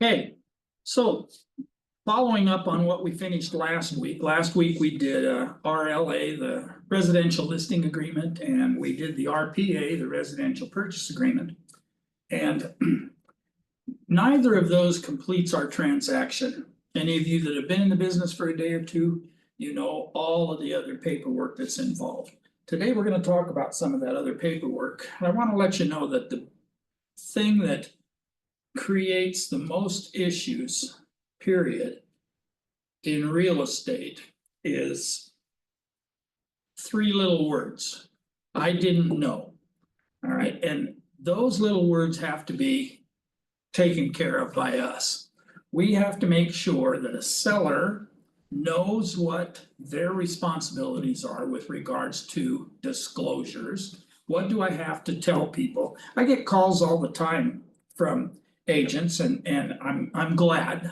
Okay, so following up on what we finished last week. Last week we did RLA, the residential listing agreement, and we did the RPA, the residential purchase agreement. And neither of those completes our transaction. Any of you that have been in the business for a day or two, you know all of the other paperwork that's involved. Today, we're going to talk about some of that other paperwork. And I want to let you know that the thing that creates the most issues, period, in real estate is three little words. I didn't know. All right, and those little words have to be taken care of by us. We have to make sure that a seller knows what their responsibilities are with regards to disclosures. What do I have to tell people? I get calls all the time from agents, and I'm glad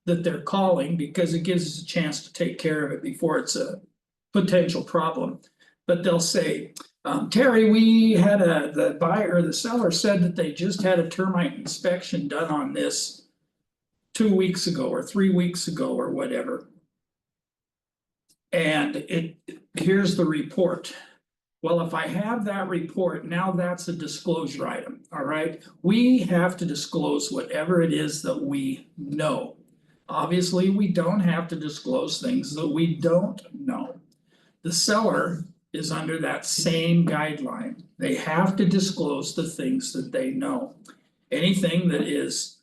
that they're calling, because it gives us a chance to take care of it before it's a potential problem. But they'll say, Terry, we had the buyer, the seller said that they just had a termite inspection done on this 2 weeks ago or 3 weeks ago or whatever. And here's the report. Well, if I have that report, now that's a disclosure item, all right? We have to disclose whatever it is that we know. Obviously, we don't have to disclose things that we don't know. The seller is under that same guideline. They have to disclose the things that they know. Anything that is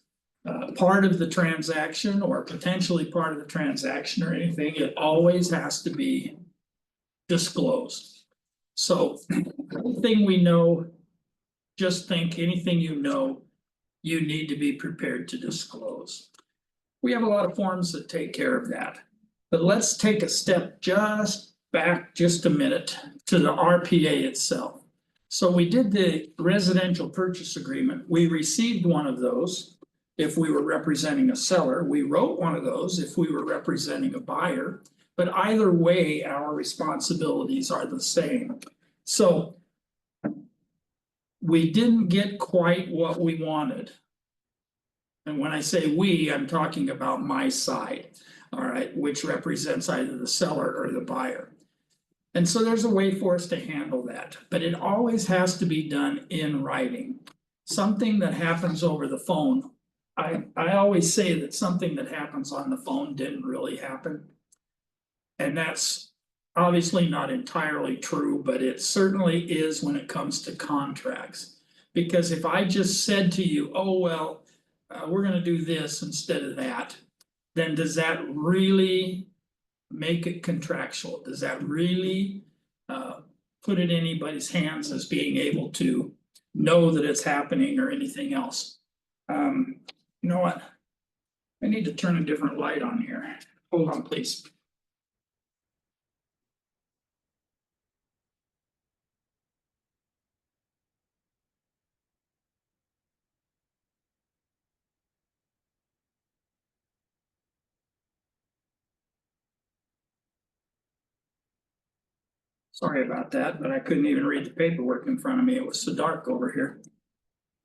part of the transaction or potentially part of the transaction or anything, it always has to be disclosed. So anything we know, just think anything you know, you need to be prepared to disclose. We have a lot of forms that take care of that. But let's take a step back just a minute to the RPA itself. So we did the residential purchase agreement. We received one of those if we were representing a seller. We wrote one of those if we were representing a buyer. But either way, our responsibilities are the same. So we didn't get quite what we wanted. And when I say we, I'm talking about my side, all right, which represents either the seller or the buyer. And so there's a way for us to handle that, but it always has to be done in writing. Something that happens over the phone, I always say that something that happens on the phone didn't really happen. And that's obviously not entirely true, but it certainly is when it comes to contracts. Because if I just said to you, oh, well, we're going to do this instead of that, then does that really make it contractual? Does that really put it in anybody's hands as being able to know that it's happening or anything else? You know what? I need to turn a different light on here. Hold on, please. Sorry about that, but I couldn't even read the paperwork in front of me. It was so dark over here.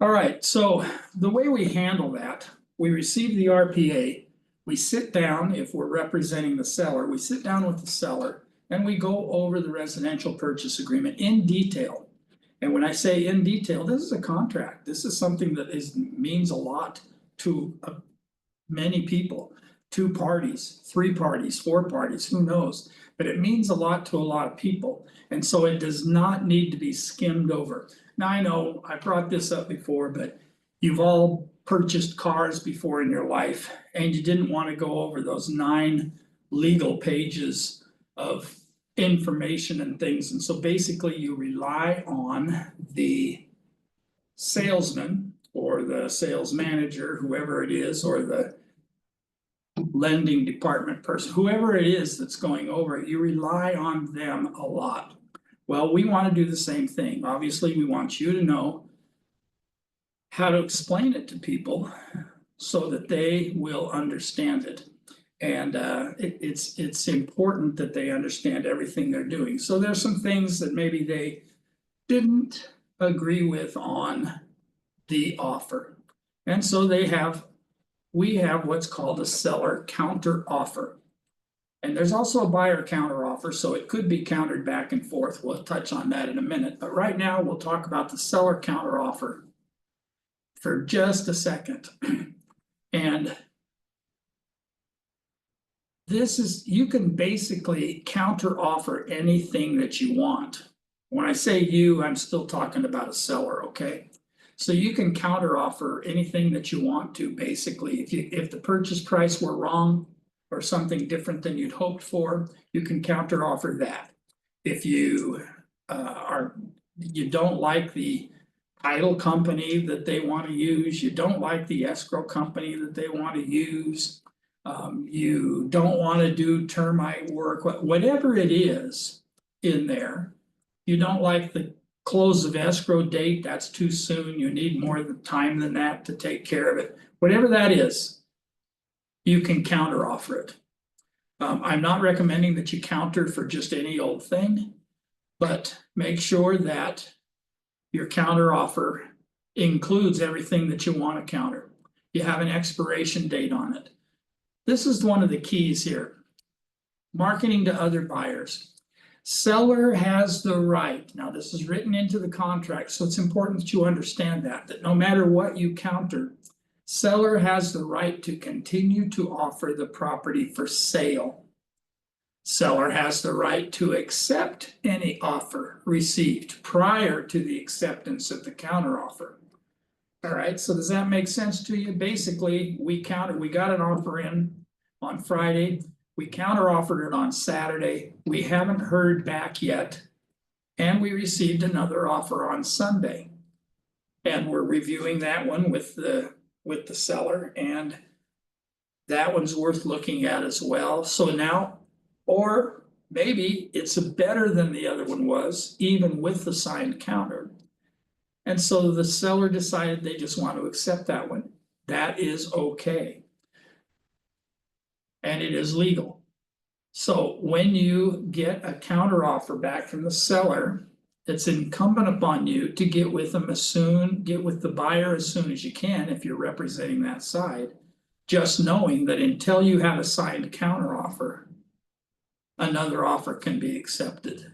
All right, so the way we handle that, we receive the RPA. We sit down, if we're representing the seller, we sit down with the seller and we go over the residential purchase agreement in detail. And when I say in detail, this is a contract. This is something that means a lot to many people. 2 parties, 3 parties, 4 parties, who knows? But it means a lot to a lot of people. And so it does not need to be skimmed over. Now, I know I brought this up before, but you've all purchased cars before in your life, and you didn't want to go over those 9 legal pages of information and things. And so basically you rely on the salesman or the sales manager, whoever it is, or the lending department person, whoever it is that's going over it, you rely on them a lot. Well, we want to do the same thing. Obviously, we want you to know how to explain it to people so that they will understand it. And it's important that they understand everything they're doing. So there's some things that maybe they didn't agree with on the offer. And so we have what's called a seller counter offer. And there's also a buyer counter offer, so it could be countered back and forth. We'll touch on that in a minute, but right now we'll talk about the seller counter offer for just a second. And this is, you can basically counter offer anything that you want. When I say you, I'm still talking about a seller, okay? So you can counter offer anything that you want to, basically. If the purchase price were wrong or something different than you'd hoped for, you can counter offer that. If you you don't like the title company that they want to use, you don't like the escrow company that they want to use, you don't want to do termite work, whatever it is in there, you don't like the close of escrow date, that's too soon, you need more time than that to take care of it, whatever that is, you can counter offer it. I'm not recommending that you counter for just any old thing, but make sure that your counter offer includes everything that you want to counter. You have an expiration date on it. This is one of the keys here. Marketing to other buyers. Seller has the right, now this is written into the contract, so it's important that you understand that no matter what you counter, seller has the right to continue to offer the property for sale. Seller has the right to accept any offer received prior to the acceptance of the counteroffer. All right, so does that make sense to you? Basically, we got an offer in on Friday. We counteroffered it on Saturday. We haven't heard back yet. And we received another offer on Sunday. And we're reviewing that one with the seller, and that one's worth looking at as well. So now, or maybe it's better than the other one was, even with the signed counter. And so the seller decided they just want to accept that one. That is okay. And it is legal. So when you get a counter offer back from the seller, it's incumbent upon you to get with them get with the buyer as soon as you can if you're representing that side. Just knowing that until you have a signed counter offer, another offer can be accepted.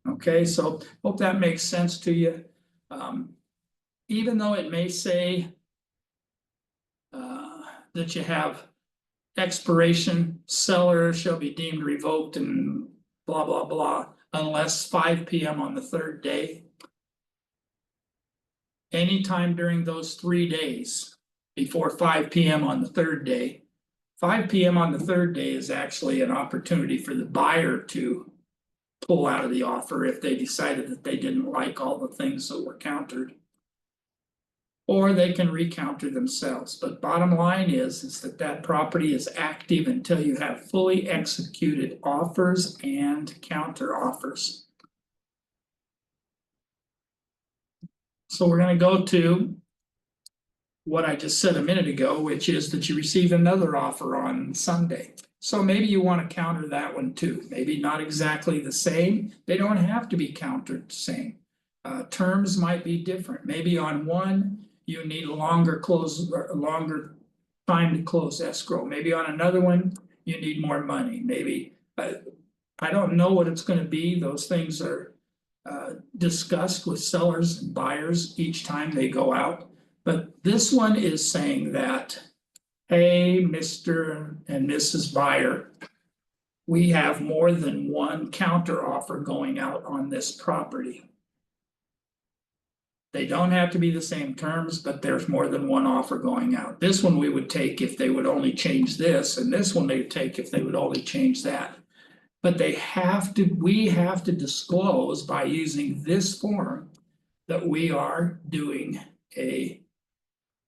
Okay, so hope that makes sense to you. Even though it may say that you have expiration, seller shall be deemed revoked and blah, blah, blah, unless 5 p.m. on the third day. Anytime during those 3 days before 5 p.m. on the third day, 5 p.m. on the third day is actually an opportunity for the buyer to pull out of the offer if they decided that they didn't like all the things that were countered. Or they can recounter themselves, but bottom line is that property is active until you have fully executed offers and counter offers. So we're going to go to what I just said a minute ago, which is that you received another offer on Sunday. So maybe you want to counter that one too. Maybe not exactly the same. They don't have to be countered the same. Terms might be different. Maybe on one, you need a longer time to close escrow. Maybe on another one, you need more money. Maybe, I don't know what it's going to be. Those things are discussed with sellers and buyers each time they go out. But this one is saying that, hey, Mr. and Mrs. Buyer, we have more than one counter offer going out on this property. They don't have to be the same terms, but there's more than one offer going out. This one we would take if they would only change this, and this one they would take if they would only change that. But we have to disclose by using this form that we are doing a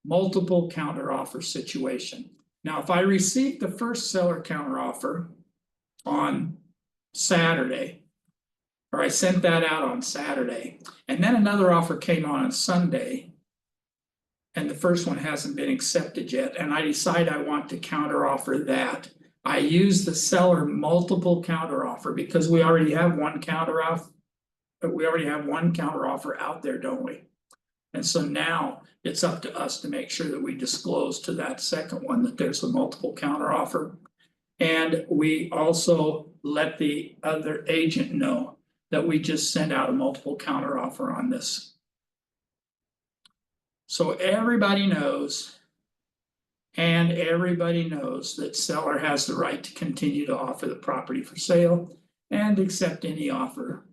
multiple counter offer situation. Now, if I received the first seller counter offer on Saturday, or I sent that out on Saturday, and then another offer came on Sunday, and the first one hasn't been accepted yet, and I decide I want to counter offer that, I use the seller multiple counter offer because we already have one counter off. But we already have one counter offer out there, don't we? And so now it's up to us to make sure that we disclose to that second one that there's a multiple counter offer. And we also let the other agent know that we just sent out a multiple counter offer on this. So everybody knows. And everybody knows that seller has the right to continue to offer the property for sale and accept any offer.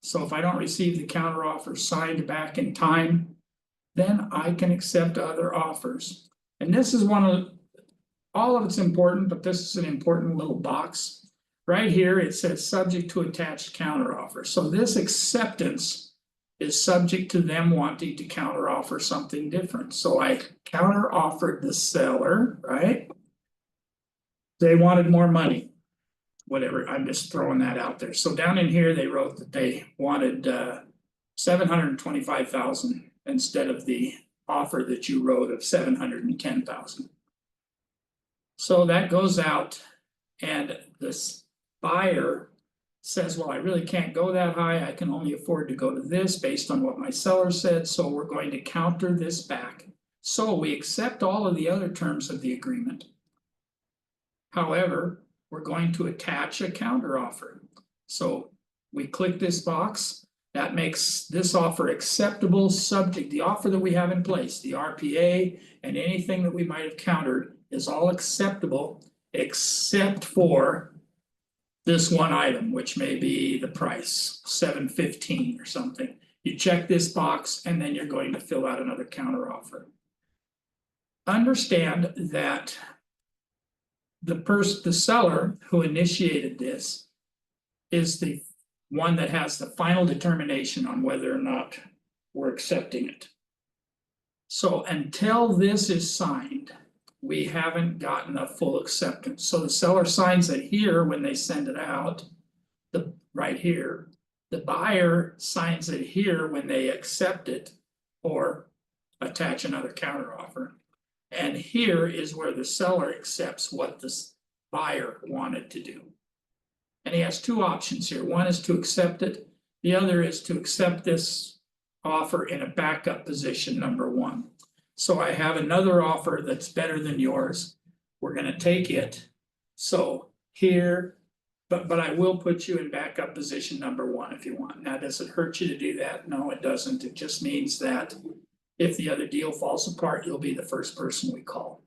So if I don't receive the counter offer signed back in time, then I can accept other offers. And this is one of, all of it's important, but this is an important little box. Right here, it says subject to attached counter offer. So this acceptance is subject to them wanting to counter offer something different. So I counter offered the seller, right? They wanted more money, whatever, I'm just throwing that out there. So down in here, they wrote that they wanted 725,000 instead of the offer that you wrote of 710,000. So that goes out and this buyer says, well, I really can't go that high. I can only afford to go to this based on what my seller said. So we're going to counter this back. So we accept all of the other terms of the agreement. However, we're going to attach a counter offer. So we click this box. That makes this offer acceptable subject. The offer that we have in place, the RPA and anything that we might have countered is all acceptable except for this one item, which may be the price, $715 or something. You check this box and then you're going to fill out another counter offer. Understand that the seller who initiated this is the one that has the final determination on whether or not we're accepting it. So until this is signed, we haven't gotten a full acceptance. So the seller signs it here when they send it out, right here. The buyer signs it here when they accept it or attach another counter offer. And here is where the seller accepts what the buyer wanted to do. And he has two options here. One is to accept it. The other is to accept this offer in a backup position, number one. So I have another offer that's better than yours. We're gonna take it. So here, but I will put you in backup position number one if you want. Now, does it hurt you to do that? No, it doesn't. It just means that if the other deal falls apart, you'll be the first person we call.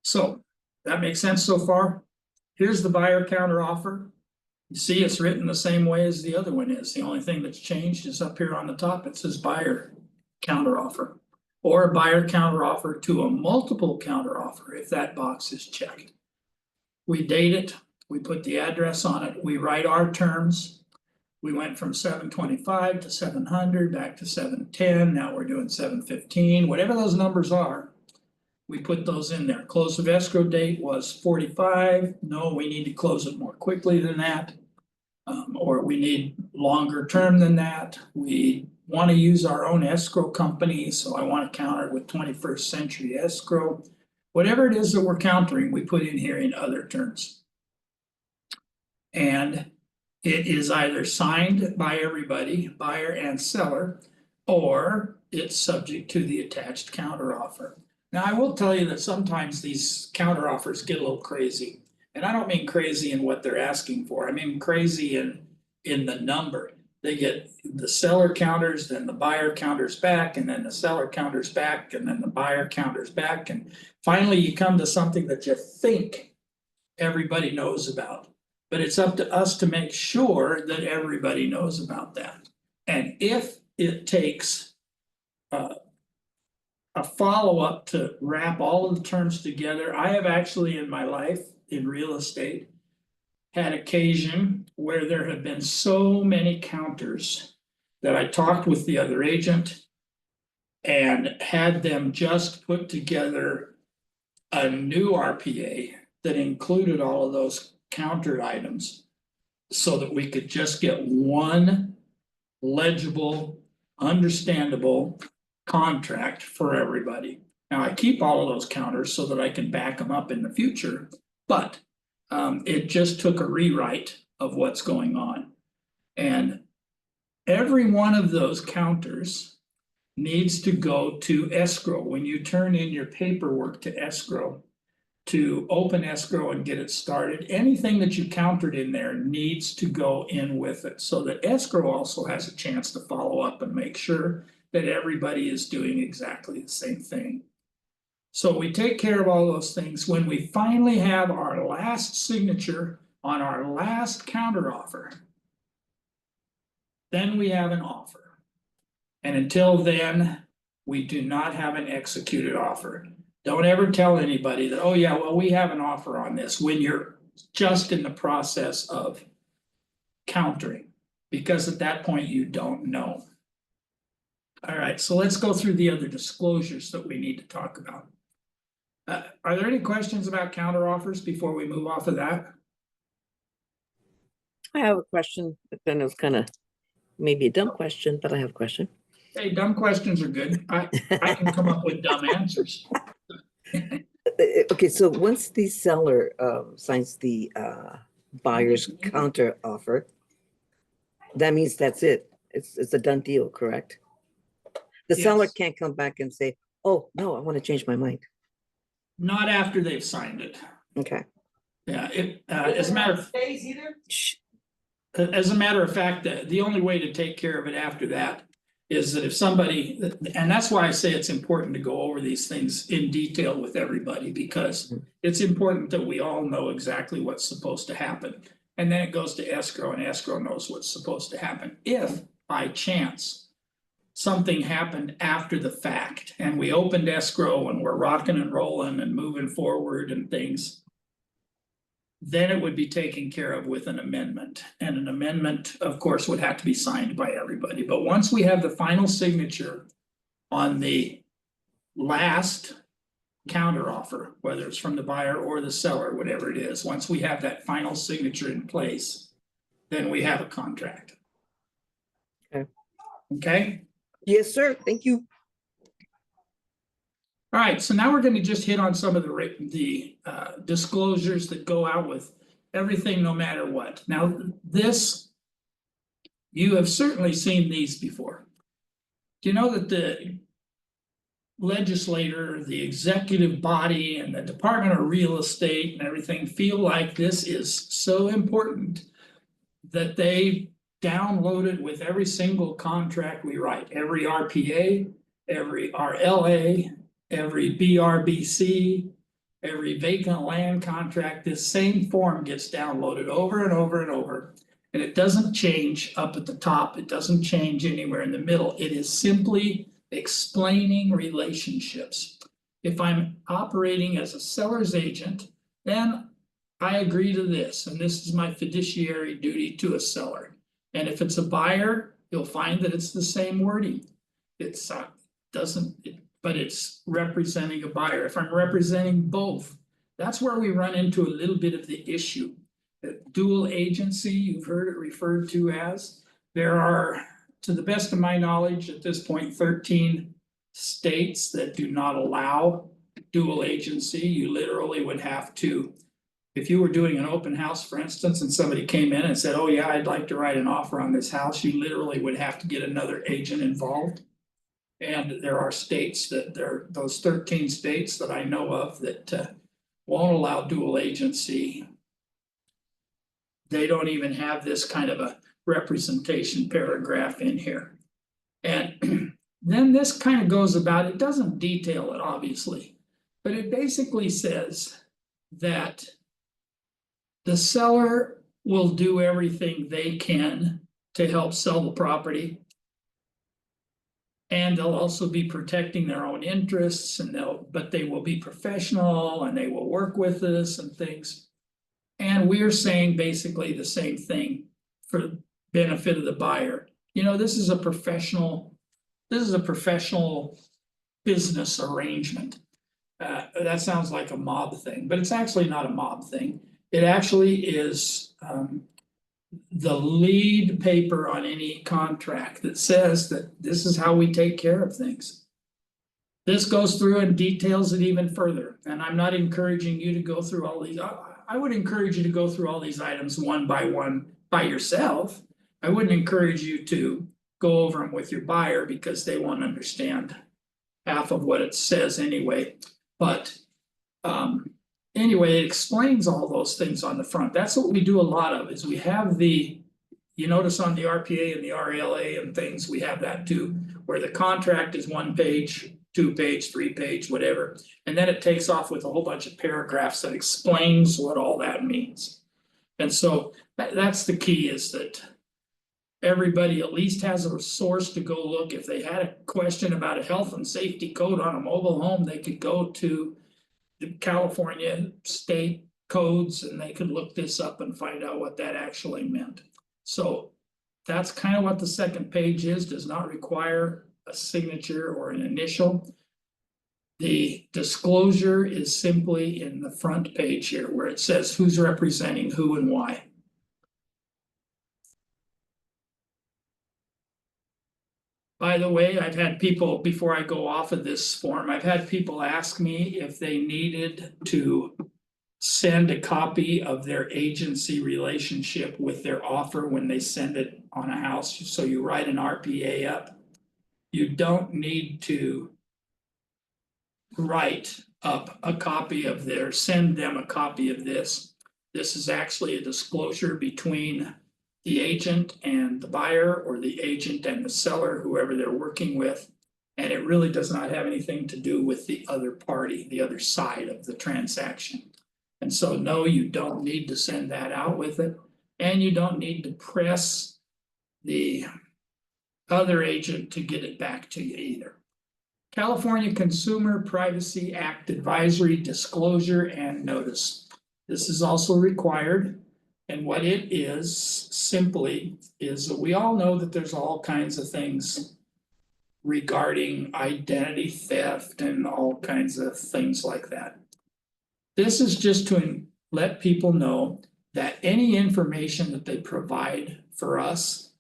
So that makes sense so far? Here's the buyer counter offer. You see, it's written the same way as the other one is. The only thing that's changed is up here on the top. It says buyer counter offer or a buyer counter offer to a multiple counter offer if that box is checked. We date it, we put the address on it, we write our terms. We went from 725 to 700 back to 710. Now we're doing 715, whatever those numbers are. We put those in there. Close of escrow date was 45. No, we need to close it more quickly than that. Or we need longer term than that. We want to use our own escrow company. So I want to counter with 21st Century Escrow. Whatever it is that we're countering, we put in here in other terms. And it is either signed by everybody, buyer and seller, or it's subject to the attached counteroffer. Now, I will tell you that sometimes these counteroffers get a little crazy. And I don't mean crazy in what they're asking for. I mean crazy in the number. They get the seller counters, then the buyer counters back, and then the seller counters back, and then the buyer counters back. And finally, you come to something that you think everybody knows about. But it's up to us to make sure that everybody knows about that. And if it takes a follow-up to wrap all of the terms together, I have actually in my life in real estate had occasion where there have been so many counters that I talked with the other agent and had them just put together a new RPA that included all of those counter items so that we could just get one legible, understandable contract for everybody. Now, I keep all of those counters so that I can back them up in the future, but it just took a rewrite of what's going on. And every one of those counters needs to go to escrow. When you turn in your paperwork to escrow, to open escrow and get it started, anything that you countered in there needs to go in with it, so that escrow also has a chance to follow up and make sure that everybody is doing exactly the same thing. So we take care of all those things. When we finally have our last signature on our last counter offer, then we have an offer. And until then, we do not have an executed offer. Don't ever tell anybody that, oh yeah, well, we have an offer on this, when you're just in the process of countering, because at that point you don't know. All right, so let's go through the other disclosures that we need to talk about. Are there any questions about counter offers before we move off of that? I have a question, but then it's kind of maybe a dumb question, but I have a question. Hey, dumb questions are good. I can come up with dumb answers. Okay, so once the seller signs the buyer's counter offer, that means that's it. It's a done deal, correct? The seller Yes. can't come back and say, oh, no, I want to change my mind. Not after they've signed it. Okay. Yeah, as a matter of, as a matter of fact, the only way to take care of it after that is that if somebody, and that's why I say it's important to go over these things in detail with everybody, because it's important that we all know exactly what's supposed to happen. And then it goes to escrow, and escrow knows what's supposed to happen. If by chance something happened after the fact and we opened escrow and we're rocking and rolling and moving forward and things, then it would be taken care of with an amendment. And an amendment, of course, would have to be signed by everybody. But once we have the final signature on the last counter offer, whether it's from the buyer or the seller, whatever it is, once we have that final signature in place, then we have a contract. Okay. Okay? Yes, sir. Thank you. All right, so now we're going to just hit on some of the disclosures that go out with everything, no matter what. Now, this, you have certainly seen these before. Do you know that the legislator, the executive body, and the Department of Real Estate and everything feel like this is so important that they download it with every single contract we write, every RPA, every RLA, every BRBC, every vacant land contract, this same form gets downloaded over and over and over. And it doesn't change up at the top. It doesn't change anywhere in the middle. It is simply explaining relationships. If I'm operating as a seller's agent, then I agree to this, and this is my fiduciary duty to a seller. And if it's a buyer, you'll find that it's the same wording. It's but it's representing a buyer. If I'm representing both, that's where we run into a little bit of the issue. Dual agency, you've heard it referred to as. There are, to the best of my knowledge, at this point, 13 states that do not allow dual agency. You literally would have to, if you were doing an open house, for instance, and somebody came in and said, oh yeah, I'd like to write an offer on this house, you literally would have to get another agent involved. And there are states that those 13 states that I know of that won't allow dual agency. They don't even have this kind of a representation paragraph in here. And then this kind of goes about, it doesn't detail it obviously, but it basically says that the seller will do everything they can to help sell the property. And they'll also be protecting their own interests, and but they will be professional and they will work with us and things. And we're saying basically the same thing for the benefit of the buyer. You know, this is a professional business arrangement. That sounds like a mob thing, but it's actually not a mob thing. It actually is the lead paper on any contract that says that this is how we take care of things. This goes through and details it even further, and I'm not encouraging you to go through all these. I would encourage you to go through all these items one by yourself. I wouldn't encourage you to go over them with your buyer because they won't understand half of what it says anyway. But anyway, it explains all those things on the front. That's what we do a lot of, is we have the, you notice on the RPA and the RLA and things, we have that too, where the contract is 1 page, 2 page, 3 page, whatever. And then it takes off with a whole bunch of paragraphs that explains what all that means. And so that's the key, is that everybody at least has a source to go look. If they had a question about a health and safety code on a mobile home, they could go to the California state codes and they could look this up and find out what that actually meant. So that's kind of what the second page is. Does not require a signature or an initial. The disclosure is simply in the front page here, where it says who's representing who and why. By the way, I've had people, before I go off of this form, I've had people ask me if they needed to send a copy of their agency relationship with their offer when they send it on a house. So you write an RPA up. You don't need to write up a copy of their, send them a copy of this. This is actually a disclosure between the agent and the buyer, or the agent and the seller, whoever they're working with. And it really does not have anything to do with the other party, the other side of the transaction. And so no, you don't need to send that out with it. And you don't need to press the other agent to get it back to you either. California Consumer Privacy Act advisory, disclosure, and notice. This is also required. And what it is simply is that we all know that there's all kinds of things regarding identity theft and all kinds of things like that. This is just to let people know that any information that they provide for us,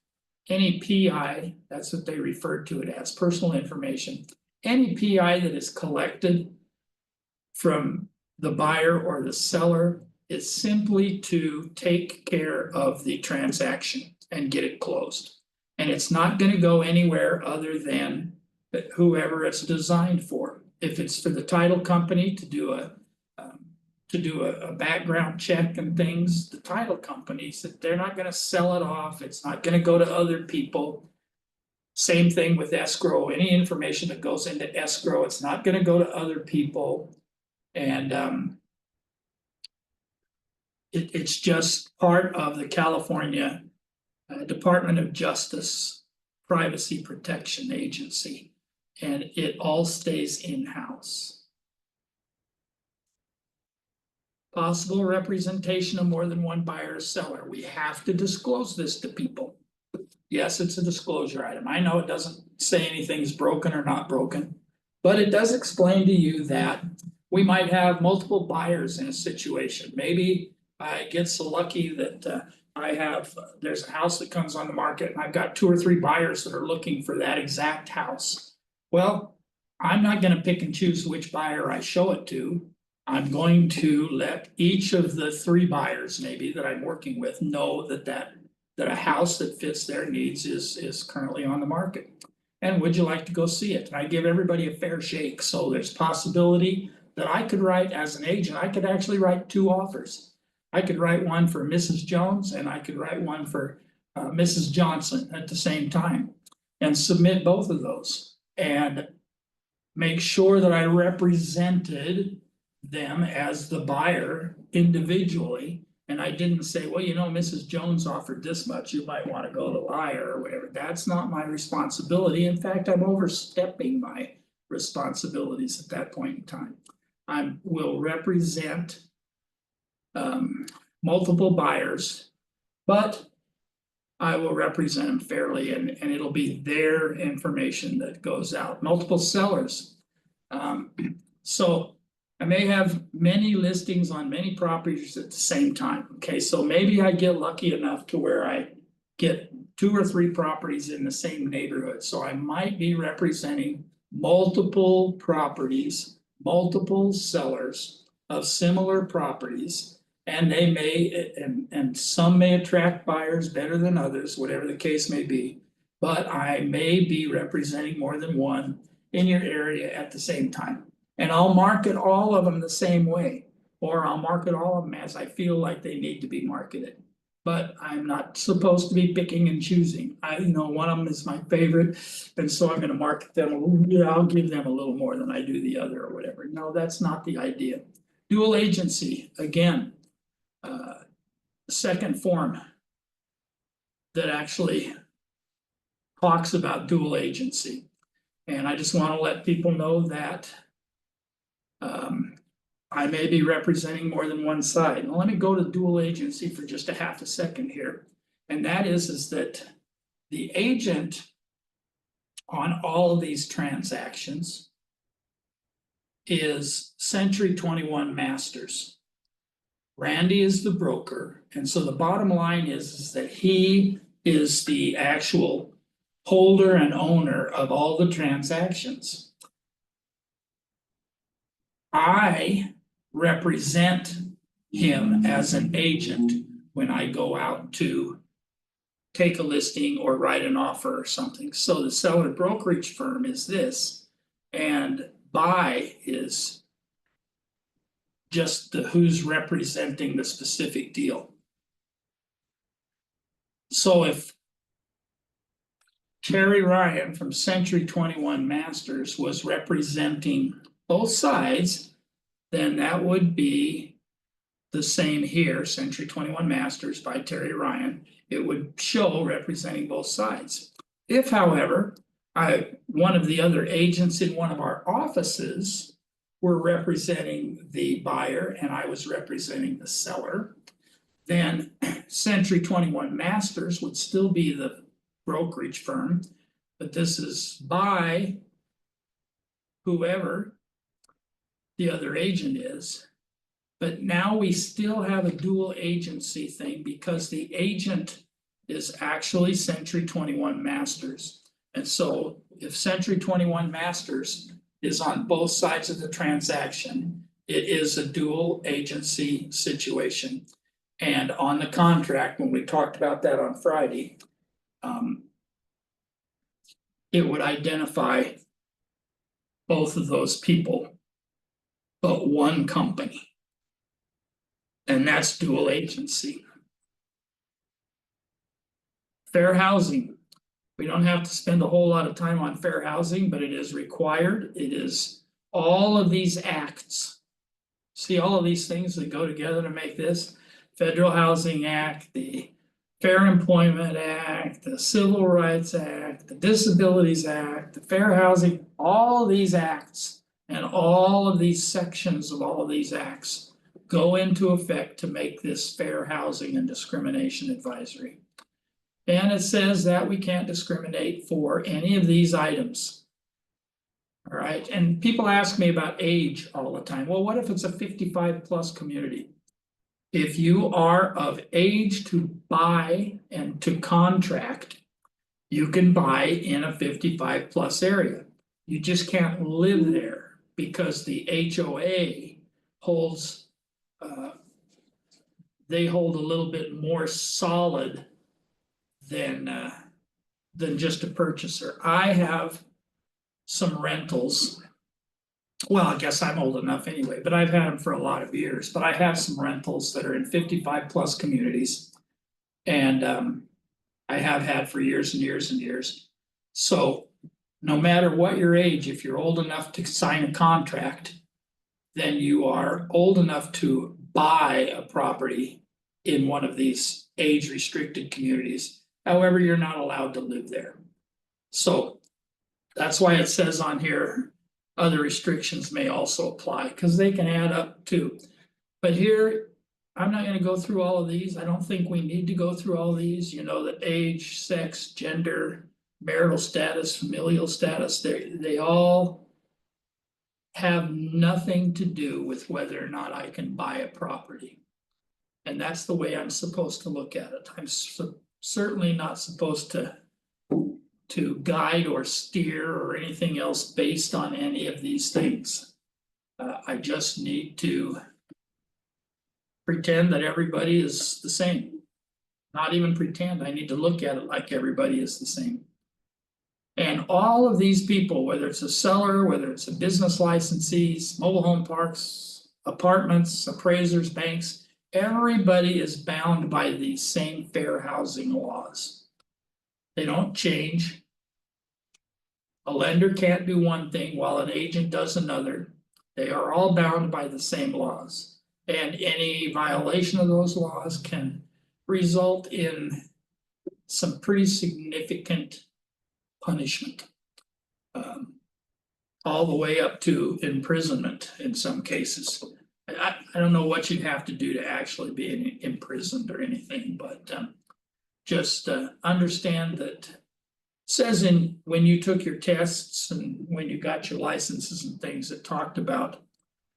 any PI, that's what they refer to it as, personal information, any PI that is collected from the buyer or the seller is simply to take care of the transaction and get it closed. And it's not going to go anywhere other than whoever it's designed for. If it's for the title company to do a background check and things, the title companies, that they're not going to sell it off. It's not going to go to other people. Same thing with escrow. Any information that goes into escrow, it's not going to go to other people. And it's just part of the California Department of Justice Privacy Protection Agency, and it all stays in-house. Possible representation of more than one buyer or seller. We have to disclose this to people. Yes, it's a disclosure item. I know it doesn't say anything's broken or not broken, but it does explain to you that we might have multiple buyers in a situation. Maybe I get so lucky that there's a house that comes on the market and I've got 2 or 3 buyers that are looking for that exact house. Well, I'm not going to pick and choose which buyer I show it to. I'm going to let each of the 3 buyers maybe that I'm working with know that a house that fits their needs is currently on the market. And would you like to go see it? And I give everybody a fair shake. So there's possibility that I could write, as an agent, I could actually write 2 offers. I could write one for Mrs. Jones and I could write one for Mrs. Johnson at the same time and submit both of those and make sure that I represented them as the buyer individually. And I didn't say, well, you know, Mrs. Jones offered this much, you might want to go to liar or whatever. That's not my responsibility. In fact, I'm overstepping my responsibilities at that point in time. I will represent multiple buyers, but I will represent them fairly, and it'll be their information that goes out. Multiple sellers. So I may have many listings on many properties at the same time. Okay, so maybe I get lucky enough to where I get 2 or 3 properties in the same neighborhood. So I might be representing multiple properties, multiple sellers of similar properties. And they may, and some may attract buyers better than others, whatever the case may be. But I may be representing more than one in your area at the same time. And I'll market all of them the same way, or I'll market all of them as I feel like they need to be marketed. But I'm not supposed to be picking and choosing. One of them is my favorite, and so I'm gonna market them, I'll give them a little more than I do the other or whatever. No, that's not the idea. Dual agency, again. Second form. That actually. Talks about dual agency. And I just wanna let people know that. I may be representing more than one side. Now, let me go to dual agency for just a half a second here. And that is that the agent. On all of these transactions. Is Century 21 Masters. Randy is the broker, and so the bottom line is that he is the actual holder and owner of all the transactions. I represent him as an agent when I go out to take a listing or write an offer or something. So the seller brokerage firm is this, and buy is just who's representing the specific deal. So if Terry Ryan from Century 21 Masters was representing both sides, then that would be the same here, Century 21 Masters by Terry Ryan. It would show representing both sides. If, however, one of the other agents in one of our offices were representing the buyer and I was representing the seller, then Century 21 Masters would still be the brokerage firm, but this is by whoever the other agent is. But now we still have a dual agency thing because the agent is actually Century 21 Masters. And so if Century 21 Masters is on both sides of the transaction, it is a dual agency situation. And on the contract, when we talked about that on Friday, it would identify both of those people, but one company. And that's dual agency. Fair housing. We don't have to spend a whole lot of time on fair housing, but it is required. It is all of these acts. See all of these things that go together to make this Federal Housing Act, the Fair Employment Act, the Civil Rights Act, the Disabilities Act, the Fair Housing, all of these acts and all of these sections of all of these acts go into effect to make this fair housing and discrimination advisory. And it says that we can't discriminate for any of these items. All right, and people ask me about age all the time. Well, what if it's a 55+ community? If you are of age to buy and to contract, you can buy in a 55+ area. You just can't live there because the HOA holds. They hold a little bit more solid than just a purchaser. I have some rentals. Well, I guess I'm old enough anyway, but I've had them for a lot of years, but I have some rentals that are in 55+ communities. And I have had for years and years and years. So no matter what your age, if you're old enough to sign a contract, then you are old enough to buy a property in one of these age restricted communities. However, you're not allowed to live there. So that's why it says on here, other restrictions may also apply because they can add up too. But here, I'm not going to go through all of these. I don't think we need to go through all these. You know, that age, sex, gender, marital status, familial status, they all have nothing to do with whether or not I can buy a property. And that's the way I'm supposed to look at it. I'm certainly not supposed to to guide or steer or anything else based on any of these things. I just need to pretend that everybody is the same. Not even pretend, I need to look at it like everybody is the same. And all of these people, whether it's a seller, whether it's a business licensees, mobile home parks, apartments, appraisers, banks, everybody is bound by these same fair housing laws. They don't change. A lender can't do one thing while an agent does another. They are all bound by the same laws. And any violation of those laws can result in some pretty significant punishment. All the way up to imprisonment in some cases. I don't know what you'd have to do to actually be imprisoned or anything, but just understand that says in when you took your tests and when you got your licenses and things, it talked about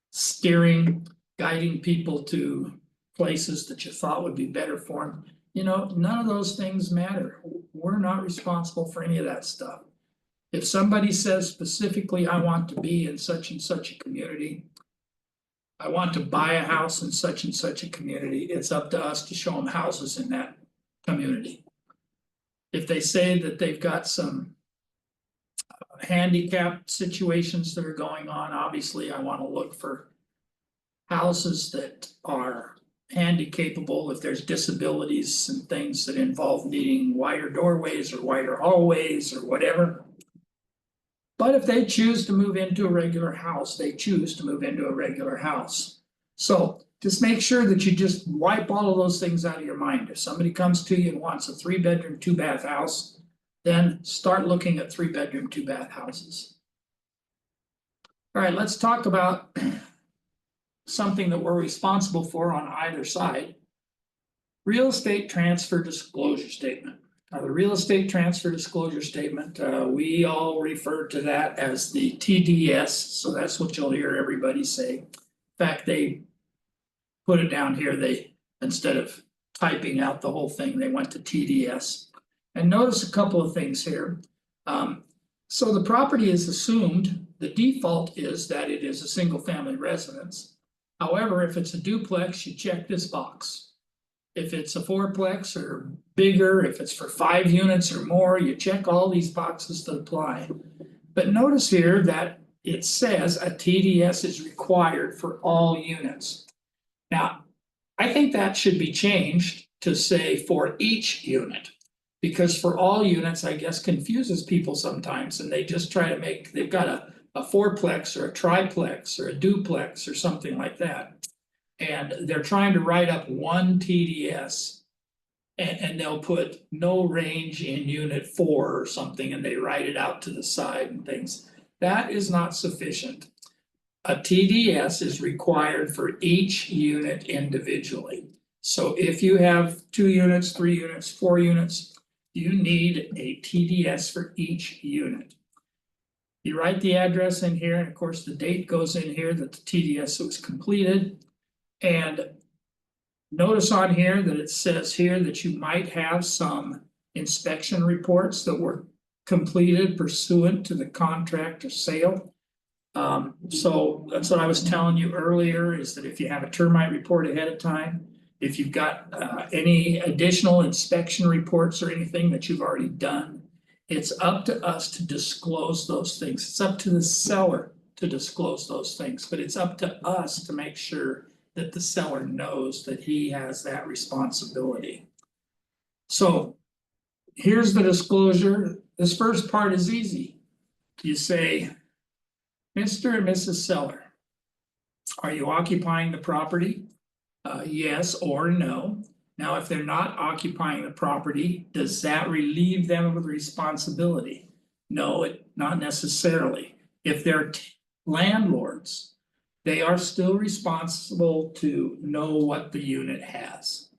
steering, guiding people to places that you thought would be better for them. You know, none of those things matter. We're not responsible for any of that stuff. If somebody says specifically, I want to be in such and such a community, I want to buy a house in such and such a community, it's up to us to show them houses in that community. If they say that they've got some handicap situations that are going on, obviously I want to look for houses that are handicapable. If there's disabilities and things that involve needing wider doorways or wider hallways or whatever. But if they choose to move into a regular house, they choose to move into a regular house. So just make sure that you just wipe all of those things out of your mind. If somebody comes to you and wants a 3-bedroom, 2-bath house, then start looking at 3-bedroom, 2-bath houses. All right, let's talk about something that we're responsible for on either side. Real estate transfer disclosure statement. Now, the real estate transfer disclosure statement, we all refer to that as the TDS, so that's what you'll hear everybody say. In fact, they put it down here, they, instead of typing out the whole thing, they went to TDS. And notice a couple of things here. So the property is assumed, the default is that it is a single family residence. However, if it's a duplex, you check this box. If it's a 4-plex or bigger, if it's for 5 units or more, you check all these boxes to apply. But notice here that it says a TDS is required for all units. Now, I think that should be changed to say for each unit. Because for all units, I guess confuses people sometimes and they just try to make, they've got a 4-plex or a triplex or a duplex or something like that. And they're trying to write up one TDS and they'll put no range in unit 4 or something and they write it out to the side and things. That is not sufficient. A TDS is required for each unit individually. So if you have 2 units, 3 units, 4 units, you need a TDS for each unit. You write the address in here, and of course the date goes in here that the TDS was completed. And notice on here that it says here that you might have some inspection reports that were completed pursuant to the contract or sale. So that's what I was telling you earlier, is that if you have a termite report ahead of time, if you've got any additional inspection reports or anything that you've already done, it's up to us to disclose those things. It's up to the seller to disclose those things, but it's up to us to make sure that the seller knows that he has that responsibility. So here's the disclosure. This first part is easy. You say, Mr. and Mrs. Seller, are you occupying the property? Yes or no. Now, if they're not occupying the property, does that relieve them of the responsibility? No, not necessarily. If they're landlords, they are still responsible to know what the unit has.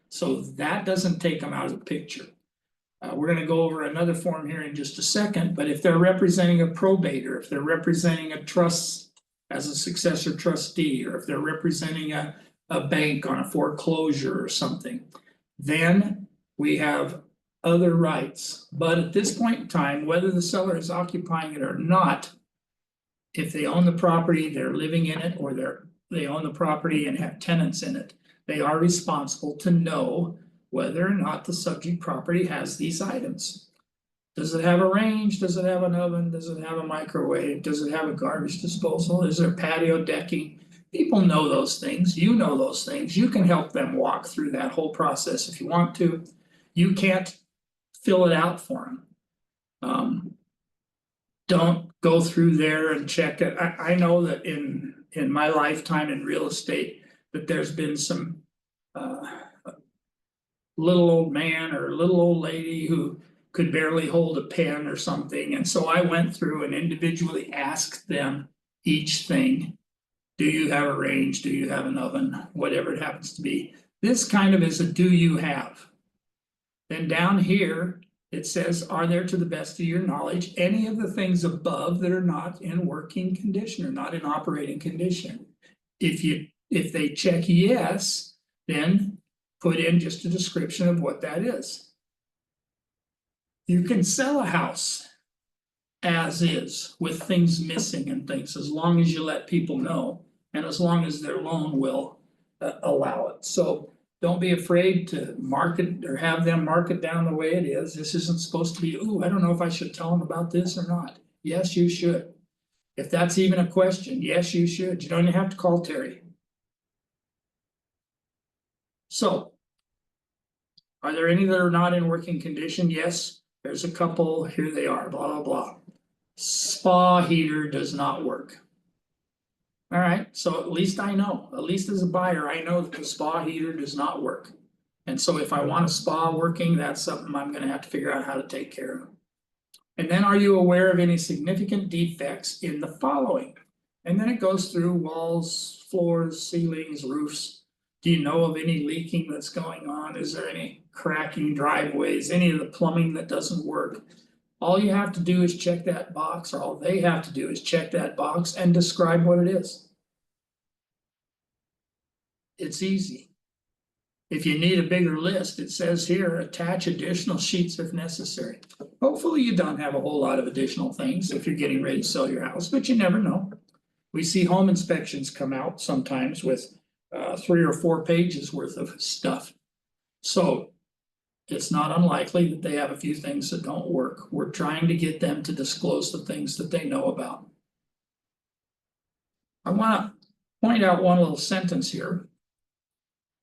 So that doesn't take them out of the picture. We're going to go over another form here in just a second, but if they're representing a probator, if they're representing a trust as a successor trustee, or if they're representing a bank on a foreclosure or something, then we have other rights. But at this point in time, whether the seller is occupying it or not. If they own the property, they're living in it, or they own the property and have tenants in it. They are responsible to know whether or not the subject property has these items. Does it have a range? Does it have an oven? Does it have a microwave? Does it have a garbage disposal? Is there patio decking? People know those things, you know those things, you can help them walk through that whole process if you want to. You can't fill it out for them. Don't go through there and check it. I know that in my lifetime in real estate, that there's been some. Little old man or little old lady who could barely hold a pen or something, and so I went through and individually asked them each thing. Do you have a range? Do you have an oven? Whatever it happens to be. This kind of is a do you have. Then down here, it says, are there to the best of your knowledge any of the things above that are not in working condition or not in operating condition? If they check yes, then put in just a description of what that is. You can sell a house as is with things missing and things, as long as you let people know and as long as their loan will allow it. So don't be afraid to mark it or have them mark it down the way it is. This isn't supposed to be, ooh, I don't know if I should tell them about this or not. Yes, you should. If that's even a question, yes, you should. You don't even have to call Terry. So, are there any that are not in working condition? Yes, there's a couple, here they are, blah, blah, blah. Spa heater does not work. All right, so at least I know, at least as a buyer, I know that the spa heater does not work. And so if I want a spa working, that's something I'm gonna have to figure out how to take care of. And then are you aware of any significant defects in the following? And then it goes through walls, floors, ceilings, roofs. Do you know of any leaking that's going on? Is there any cracking driveways, any of the plumbing that doesn't work? All you have to do is check that box, or all they have to do is check that box and describe what it is. It's easy. If you need a bigger list, it says here, attach additional sheets if necessary. Hopefully you don't have a whole lot of additional things if you're getting ready to sell your house, but you never know. We see home inspections come out sometimes with 3 or 4 pages worth of stuff. So it's not unlikely that they have a few things that don't work. We're trying to get them to disclose the things that they know about. I want to point out one little sentence here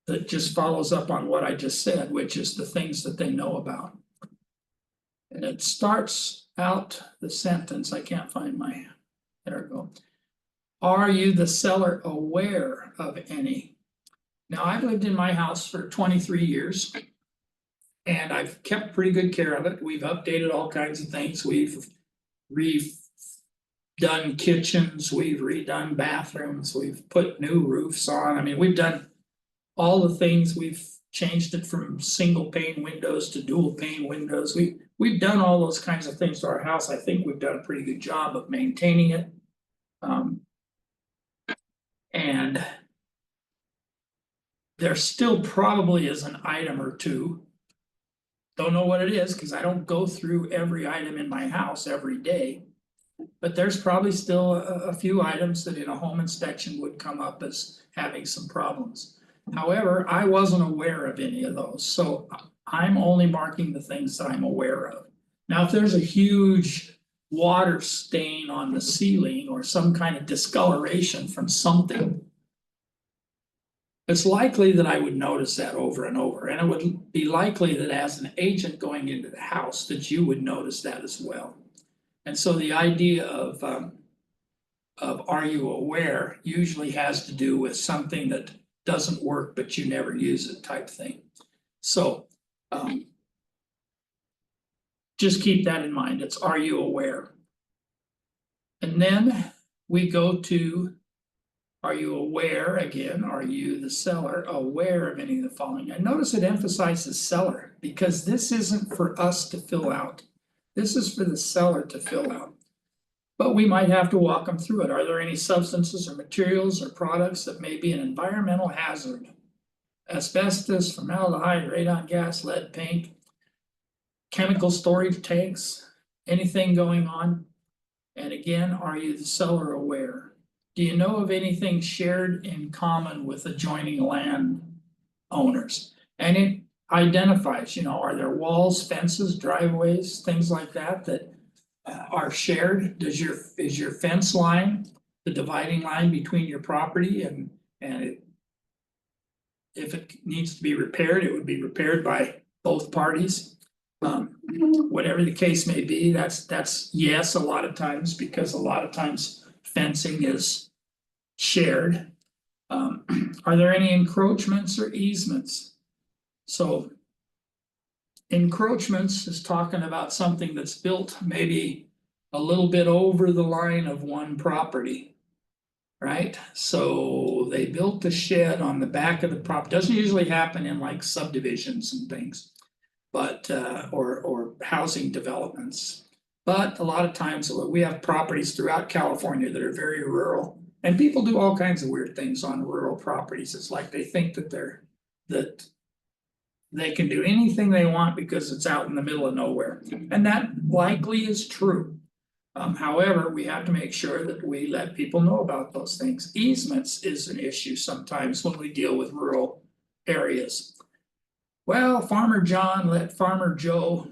that just follows up on what I just said, which is the things that they know about. And it starts out the sentence, I can't find my, there we go. Are you the seller aware of any? Now, I've lived in my house for 23 years. And I've kept pretty good care of it. We've updated all kinds of things. We've redone kitchens, we've redone bathrooms, we've put new roofs on. I mean, we've done all the things. We've changed it from single pane windows to dual pane windows. We've done all those kinds of things to our house. I think we've done a pretty good job of maintaining it. And there still probably is an item or two. Don't know what it is because I don't go through every item in my house every day. But there's probably still a few items that in a home inspection would come up as having some problems. However, I wasn't aware of any of those, so I'm only marking the things that I'm aware of. Now, if there's a huge water stain on the ceiling or some kind of discoloration from something, it's likely that I would notice that over and over, and it would be likely that as an agent going into the house that you would notice that as well. And so the idea of are you aware usually has to do with something that doesn't work but you never use it type thing. So just keep that in mind. It's are you aware? And then we go to are you aware, again, are you the seller aware of any of the following? And notice it emphasizes seller because this isn't for us to fill out. This is for the seller to fill out. But we might have to walk them through it. Are there any substances or materials or products that may be an environmental hazard? Asbestos, formaldehyde, radon gas, lead paint. chemical storage tanks, anything going on? And again, are you the seller aware? Do you know of anything shared in common with adjoining land owners? And it identifies, you know, are there walls, fences, driveways, things like that that are shared? Is your fence line the dividing line between your property and it? If it needs to be repaired, it would be repaired by both parties. Whatever the case may be, that's yes, a lot of times, because a lot of times fencing is shared. Are there any encroachments or easements? So encroachments is talking about something that's built maybe a little bit over the line of one property. Right, so they built the shed on the back of the prop, doesn't usually happen in like subdivisions and things. But or housing developments. But a lot of times we have properties throughout California that are very rural. And people do all kinds of weird things on rural properties. It's like they think that they can do anything they want because it's out in the middle of nowhere. And that likely is true. However, we have to make sure that we let people know about those things. Easements is an issue sometimes when we deal with rural areas. Well, Farmer John let Farmer Joe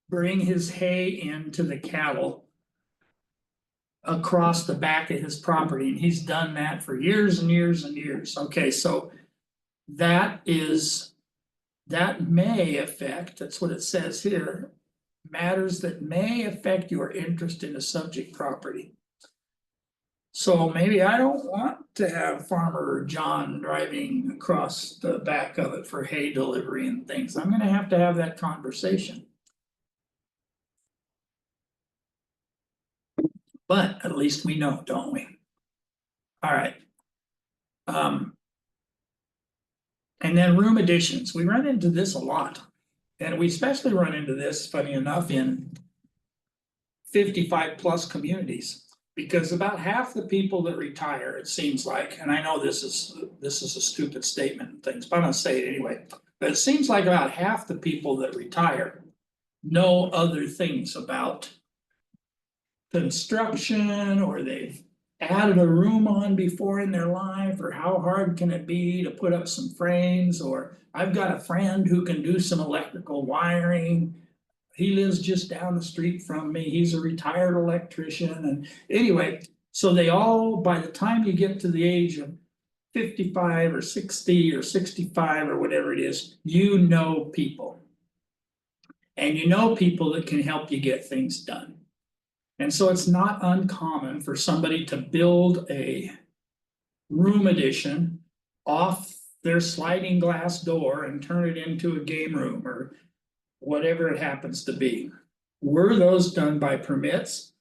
bring his hay into the cattle across the back of his property, and he's done that for years and years and years. Okay, so that may affect, that's what it says here, matters that may affect your interest in a subject property. So maybe I don't want to have Farmer John driving across the back of it for hay delivery and things. I'm gonna have to have that conversation. But at least we know, don't we? All right. And then room additions, we run into this a lot. And we especially run into this, funny enough, in 55+ communities. Because about half the people that retire, it seems like, and I know this is a stupid statement and things, but I'm gonna say it anyway. But it seems like about half the people that retire know other things about construction, or they've added a room on before in their life, or how hard can it be to put up some frames, or I've got a friend who can do some electrical wiring. He lives just down the street from me. He's a retired electrician. And anyway, so they all, by the time you get to the age of 55 or 60 or 65 or whatever it is, you know people. And you know people that can help you get things done. And so it's not uncommon for somebody to build a room addition off their sliding glass door and turn it into a game room or whatever it happens to be. Were those done by permits?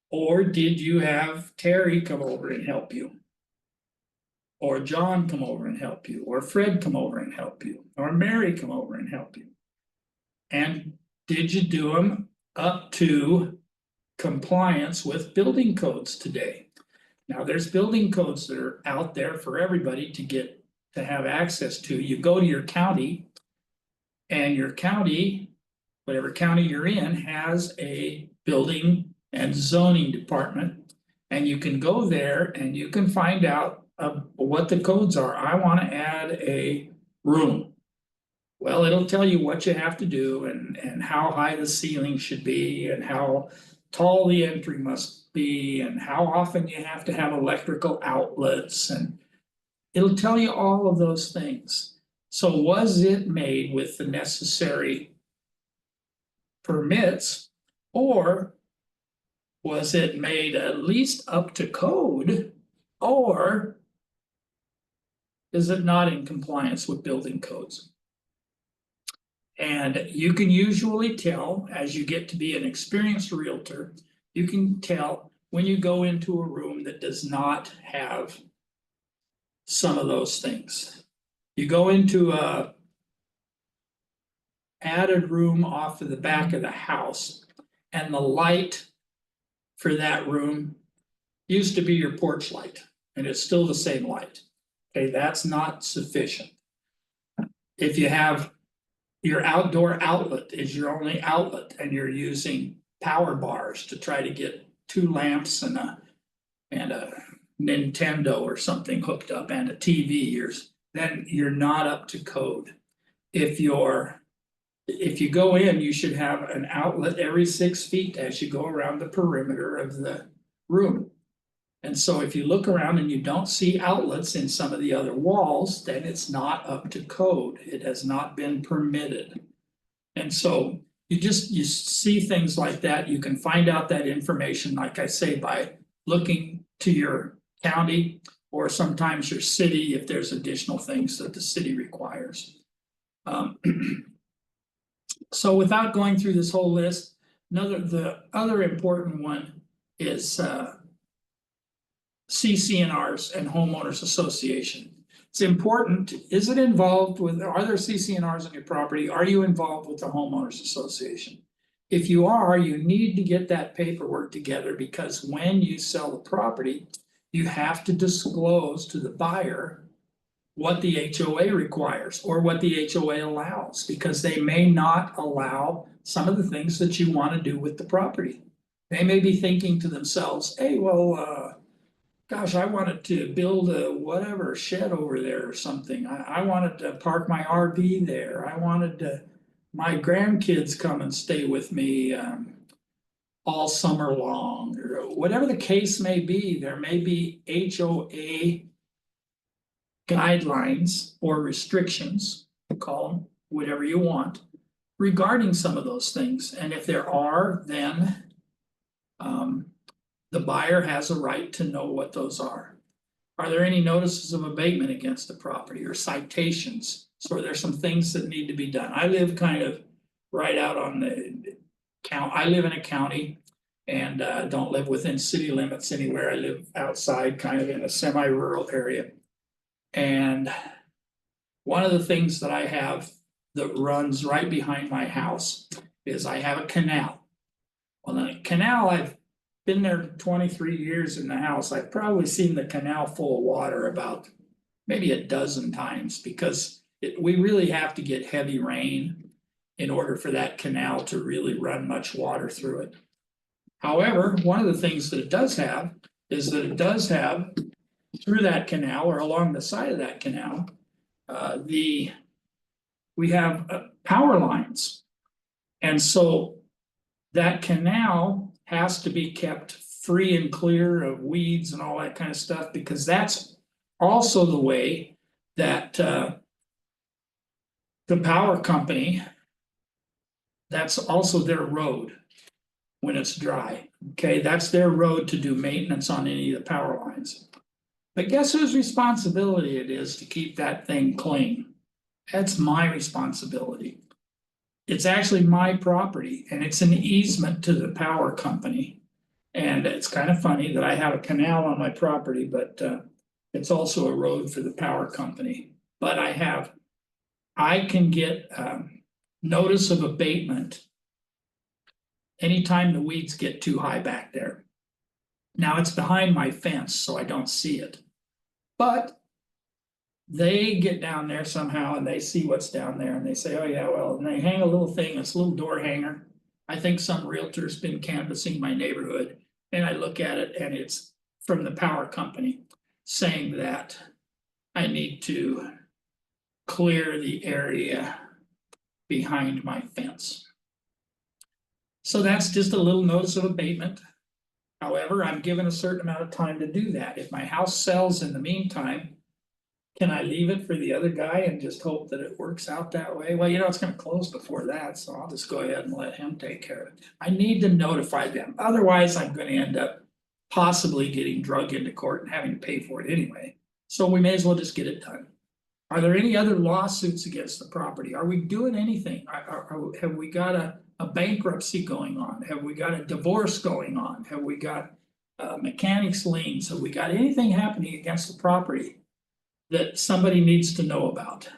Or did you have Terry come over and help you? Or John come over and help you? Or Fred come over and help you? Or Mary come over and help you? And did you do them up to compliance with building codes today? Now, there's building codes that are out there for everybody to have access to. You go to your county, and your county, whatever county you're in, has a building and zoning department. And you can go there and you can find out what the codes are. I want to add a room. Well, it'll tell you what you have to do and how high the ceiling should be and how tall the entry must be and how often you have to have electrical outlets, and it'll tell you all of those things. So was it made with the necessary permits, or was it made at least up to code, or is it not in compliance with building codes? And you can usually tell, as you get to be an experienced realtor, you can tell when you go into a room that does not have some of those things. You go into a added room off of the back of the house, and the light for that room used to be your porch light, and it's still the same light. Okay, that's not sufficient. If your outdoor outlet is your only outlet and you're using power bars to try to get 2 lamps and a Nintendo or something hooked up and a TV, then you're not up to code. If you go in, you should have an outlet every 6 feet as you go around the perimeter of the room. And so if you look around and you don't see outlets in some of the other walls, then it's not up to code. It has not been permitted. And so you see things like that. You can find out that information, like I say, by looking to your county or sometimes your city if there's additional things that the city requires. So without going through this whole list, the other important one is CC&Rs and homeowners association. It's important. Is it involved with, are there CC&Rs on your property? Are you involved with the homeowners association? If you are, you need to get that paperwork together because when you sell the property, you have to disclose to the buyer what the HOA requires or what the HOA allows, because they may not allow some of the things that you want to do with the property. They may be thinking to themselves, hey, well, gosh, I wanted to build a whatever shed over there or something. I wanted to park my RV there. I wanted to, my grandkids come and stay with me all summer long, or whatever the case may be. There may be HOA guidelines or restrictions, call them whatever you want, regarding some of those things. And if there are, then the buyer has a right to know what those are. Are there any notices of abatement against the property or citations? So there's some things that need to be done. I live kind of right out on the count. I live in a county and don't live within city limits anywhere. I live outside, kind of in a semi-rural area. And one of the things that I have that runs right behind my house is I have a canal. Well, the canal, I've been there 23 years in the house. I've probably seen the canal full of water about maybe a dozen times because we really have to get heavy rain in order for that canal to really run much water through it. However, one of the things that it does have is that it does have through that canal or along the side of that canal, we have power lines. And so that canal has to be kept free and clear of weeds and all that kind of stuff, because that's also the way that the power company, that's also their road when it's dry. Okay, that's their road to do maintenance on any of the power lines. But guess whose responsibility it is to keep that thing clean? That's my responsibility. It's actually my property and it's an easement to the power company. And it's kind of funny that I have a canal on my property, but it's also a road for the power company. But I can get notice of abatement anytime the weeds get too high back there. Now it's behind my fence, so I don't see it. But they get down there somehow and they see what's down there and they say, oh yeah, well, and they hang a little thing, this little door hanger. I think some realtor's been canvassing my neighborhood and I look at it and it's from the power company saying that I need to clear the area behind my fence. So that's just a little notice of abatement. However, I'm given a certain amount of time to do that. If my house sells in the meantime, can I leave it for the other guy and just hope that it works out that way? Well, you know, it's gonna close before that, so I'll just go ahead and let him take care of it. I need to notify them, otherwise I'm gonna end up possibly getting dragged into court and having to pay for it anyway. So we may as well just get it done. Are there any other lawsuits against the property? Are we doing anything? Have we got a bankruptcy going on? Have we got a divorce going on? Have we got mechanics liens? Have we got anything happening against the property that somebody needs to know about?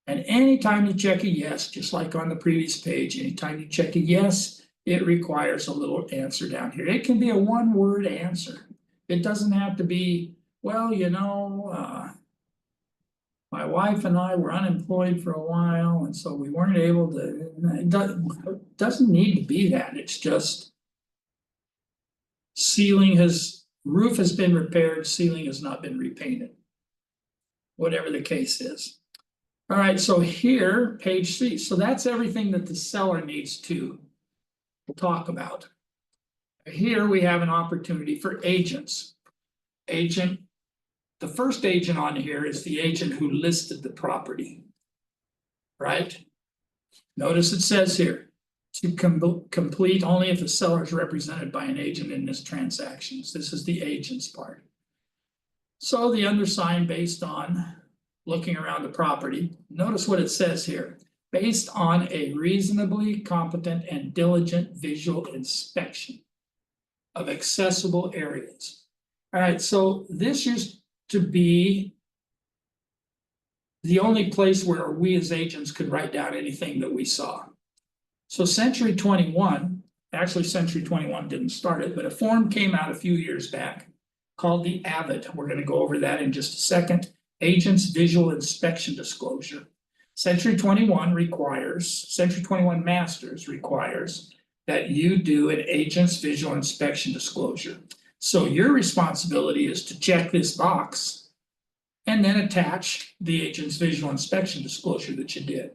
And anytime you check a yes, just like on the previous page, anytime you check a yes, it requires a little answer down here. It can be a one-word answer. It doesn't have to be, well, you know, my wife and I were unemployed for a while, and so we weren't able to, doesn't need to be that, it's just. Roof has been repaired, ceiling has not been repainted. Whatever the case is. All right, so here, page C, so that's everything that the seller needs to talk about. Here we have an opportunity for agents. The first agent on here is the agent who listed the property. Right? Notice it says here, to complete only if the seller is represented by an agent in this transactions. This is the agent's part. So the undersigned, based on looking around the property, notice what it says here. Based on a reasonably competent and diligent visual inspection of accessible areas. All right, so this used to be the only place where we as agents could write down anything that we saw. So Century 21, actually Century 21 didn't start it, but a form came out a few years back called the AVID. We're going to go over that in just a second. Agents Visual Inspection Disclosure. Century 21 Masters requires that you do an agent's visual inspection disclosure. So your responsibility is to check this box and then attach the agent's visual inspection disclosure that you did.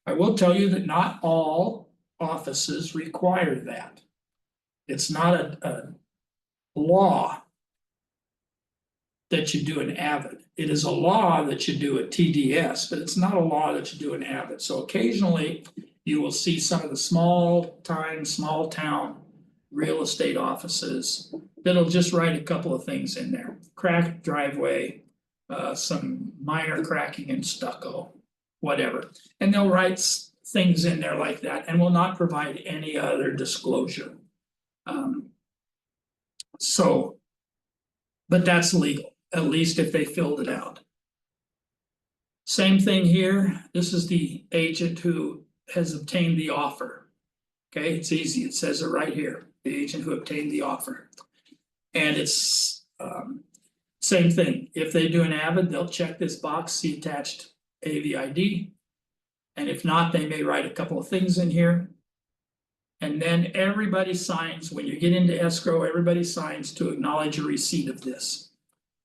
I will tell you that not all offices require that. It's not a law that you do an AVID. It is a law that you do a TDS, but it's not a law that you do an AVID. So occasionally you will see some of the small town real estate offices that'll just write a couple of things in there. Cracked driveway, some minor cracking in stucco, whatever. And they'll write things in there like that and will not provide any other disclosure. But that's legal, at least if they filled it out. Same thing here. This is the agent who has obtained the offer. Okay, it's easy. It says it right here. The agent who obtained the offer. And it's same thing. If they do an AVID, they'll check this box, see attached AVID. And if not, they may write a couple of things in here. And then everybody signs, when you get into escrow, everybody signs to acknowledge a receipt of this.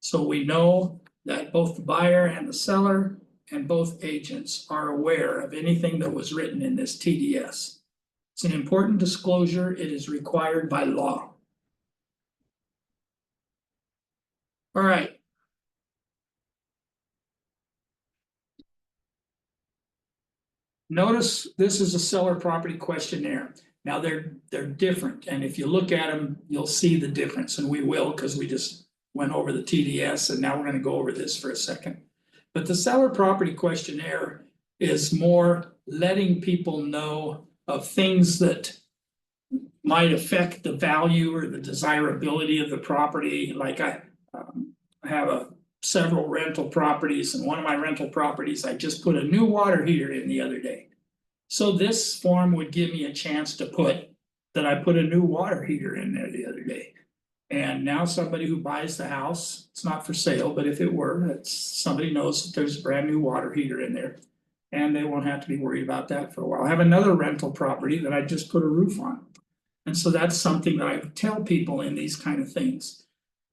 So we know that both the buyer and the seller and both agents are aware of anything that was written in this TDS. It's an important disclosure. It is required by law. All right. Notice this is a seller property questionnaire. Now they're different, and if you look at them, you'll see the difference, and we will because we just went over the TDS, and now we're going to go over this for a second. But the seller property questionnaire is more letting people know of things that might affect the value or the desirability of the property. Like I have several rental properties, and one of my rental properties, I just put a new water heater in the other day. So this form would give me a chance to put that I put a new water heater in there the other day. And now somebody who buys the house, it's not for sale, but if it were, somebody knows that there's a brand new water heater in there. And they won't have to be worried about that for a while. I have another rental property that I just put a roof on. And so that's something that I tell people in these kind of things.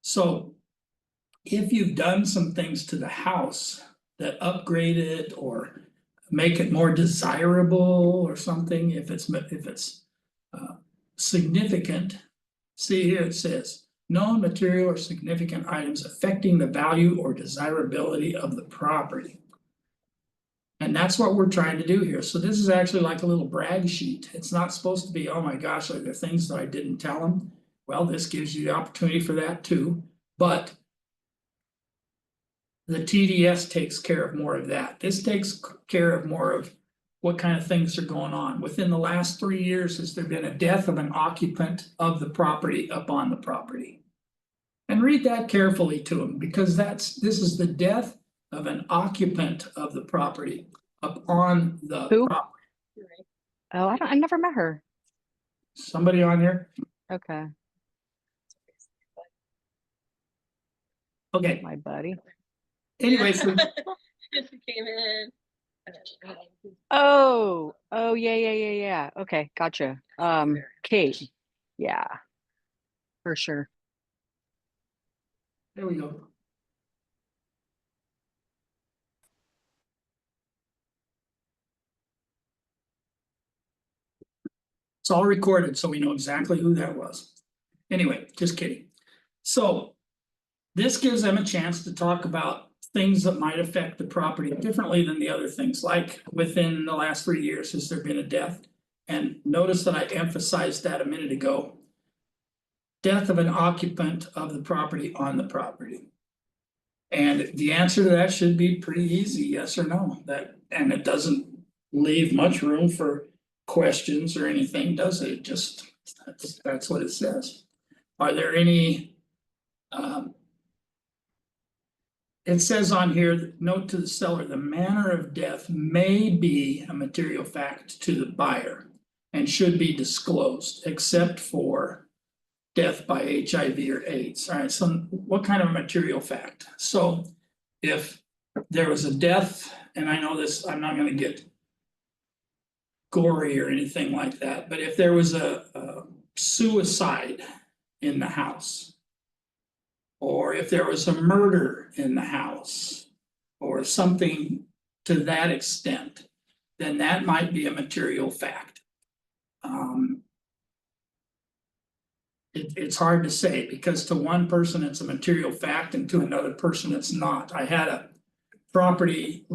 So if you've done some things to the house that upgrade it or make it more desirable or something, if it's significant, see here it says, known material or significant items affecting the value or desirability of the property. And that's what we're trying to do here. So this is actually like a little brag sheet. It's not supposed to be, oh my gosh, are there things that I didn't tell them? Well, this gives you the opportunity for that too. But the TDS takes care of more of that. This takes care of more of what kind of things are going on. Within the last 3 years, has there been a death of an occupant of the property up on the property? And read that carefully to them, because this is the death of an occupant of the property up on the property. Oh, I never met her. Somebody on here? Okay. Okay. My buddy. Anyway, so Just came in. Oh, yeah. Okay, gotcha. Kate. Yeah, for sure. There we go. It's all recorded, so we know exactly who that was. Anyway, just kidding. So this gives them a chance to talk about things that might affect the property differently than the other things, like within the last 3 years, has there been a death? And notice that I emphasized that a minute ago. Death of an occupant of the property on the property. And the answer to that should be pretty easy, yes or no, and it doesn't leave much room for questions or anything, does it? It just, that's what it says. Are there any? It says on here, note to the seller, the manner of death may be a material fact to the buyer and should be disclosed, except for death by HIV or AIDS. All right, so what kind of material fact? So if there was a death, and I know this, I'm not gonna get gory or anything like that, but if there was a suicide in the house, or if there was a murder in the house, or something to that extent, then that might be a material fact. It's hard to say, because to one person it's a material fact and to another person it's not. I had a property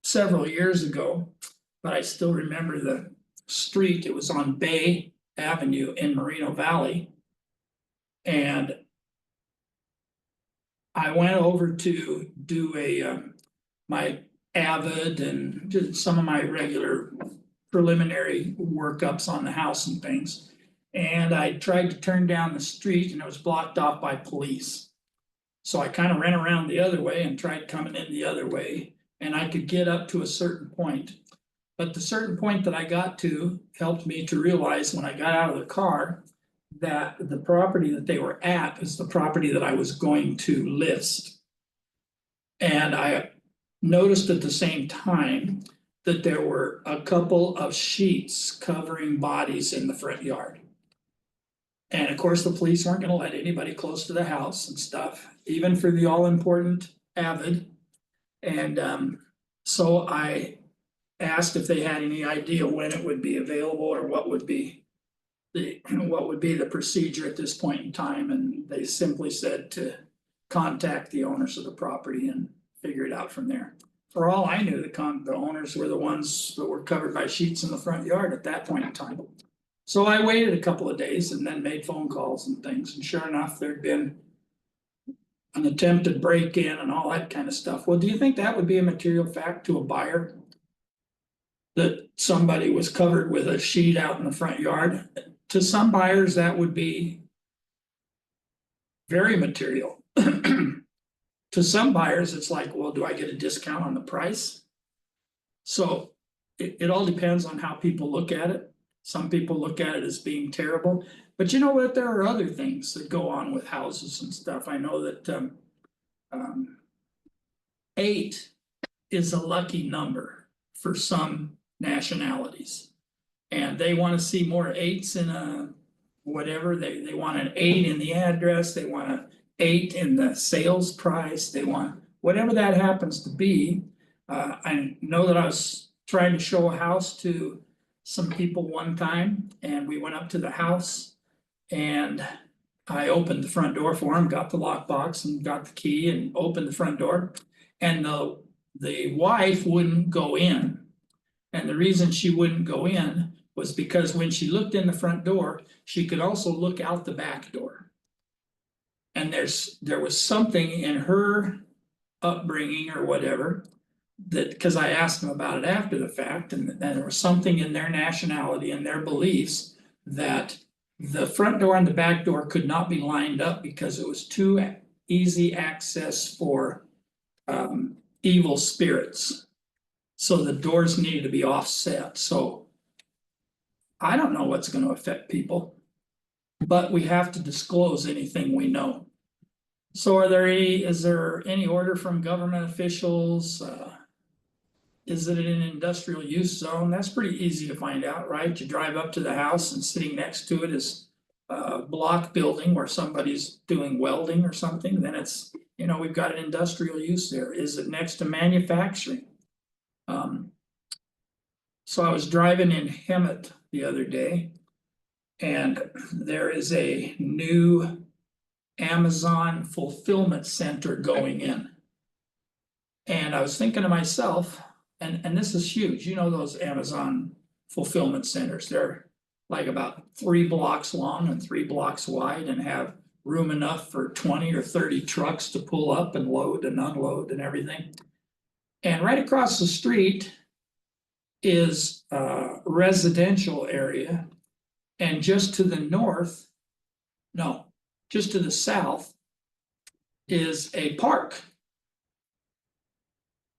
several years ago, but I still remember the street. It was on Bay Avenue in Moreno Valley. And I went over to do my Avid and did some of my regular preliminary workups on the house and things. And I tried to turn down the street and it was blocked off by police. So I kind of ran around the other way and tried coming in the other way, and I could get up to a certain point. But the certain point that I got to helped me to realize when I got out of the car that the property that they were at is the property that I was going to list. And I noticed at the same time that there were a couple of sheets covering bodies in the front yard. And of course, the police weren't gonna let anybody close to the house and stuff, even for the all-important Avid. And so I asked if they had any idea when it would be available or what would be the procedure at this point in time, and they simply said to contact the owners of the property and figure it out from there. For all I knew, the owners were the ones that were covered by sheets in the front yard at that point in time. So I waited a couple of days and then made phone calls and things, and sure enough, there'd been an attempted break-in and all that kind of stuff. Well, do you think that would be a material fact to a buyer? That somebody was covered with a sheet out in the front yard? To some buyers, that would be very material. To some buyers, it's like, well, do I get a discount on the price? So it all depends on how people look at it. Some people look at it as being terrible, but you know what? There are other things that go on with houses and stuff. I know that 8 is a lucky number for some nationalities. And they want to see more 8s in a whatever. They want an 8 in the address. They want an 8 in the sales price. They want whatever that happens to be. I know that I was trying to show a house to some people one time, and we went up to the house and I opened the front door for him, got the lockbox and got the key and opened the front door. And the wife wouldn't go in. And the reason she wouldn't go in was because when she looked in the front door, she could also look out the back door. And there was something in her upbringing or whatever that, because I asked them about it after the fact, and there was something in their nationality and their beliefs that the front door and the back door could not be lined up because it was too easy access for evil spirits. So the doors needed to be offset. So I don't know what's going to affect people, but we have to disclose anything we know. So is there any order from government officials? Is it in an industrial use zone? That's pretty easy to find out, right? You drive up to the house and sitting next to it is a block building where somebody's doing welding or something, then it's, we've got an industrial use there. Is it next to manufacturing? So I was driving in Hemet the other day, and there is a new Amazon fulfillment center going in. And I was thinking to myself, and this is huge, those Amazon fulfillment centers, they're like about 3 blocks long and 3 blocks wide and have room enough for 20 or 30 trucks to pull up and load and unload and everything. And right across the street is a residential area. And just to the north, no, just to the south is a park.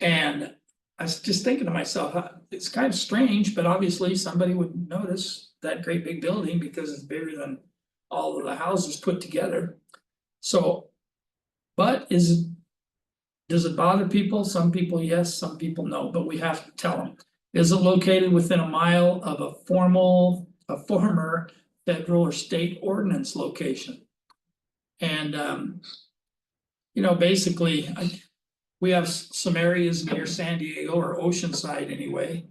And I was just thinking to myself, it's kind of strange, but obviously somebody would notice that great big building because it's bigger than all of the houses put together. So, but does it bother people? Some people, yes, some people no, but we have to tell them. Is it located within a mile of a former federal or state ordinance location? And, basically, we have some areas near San Diego or Oceanside anyway,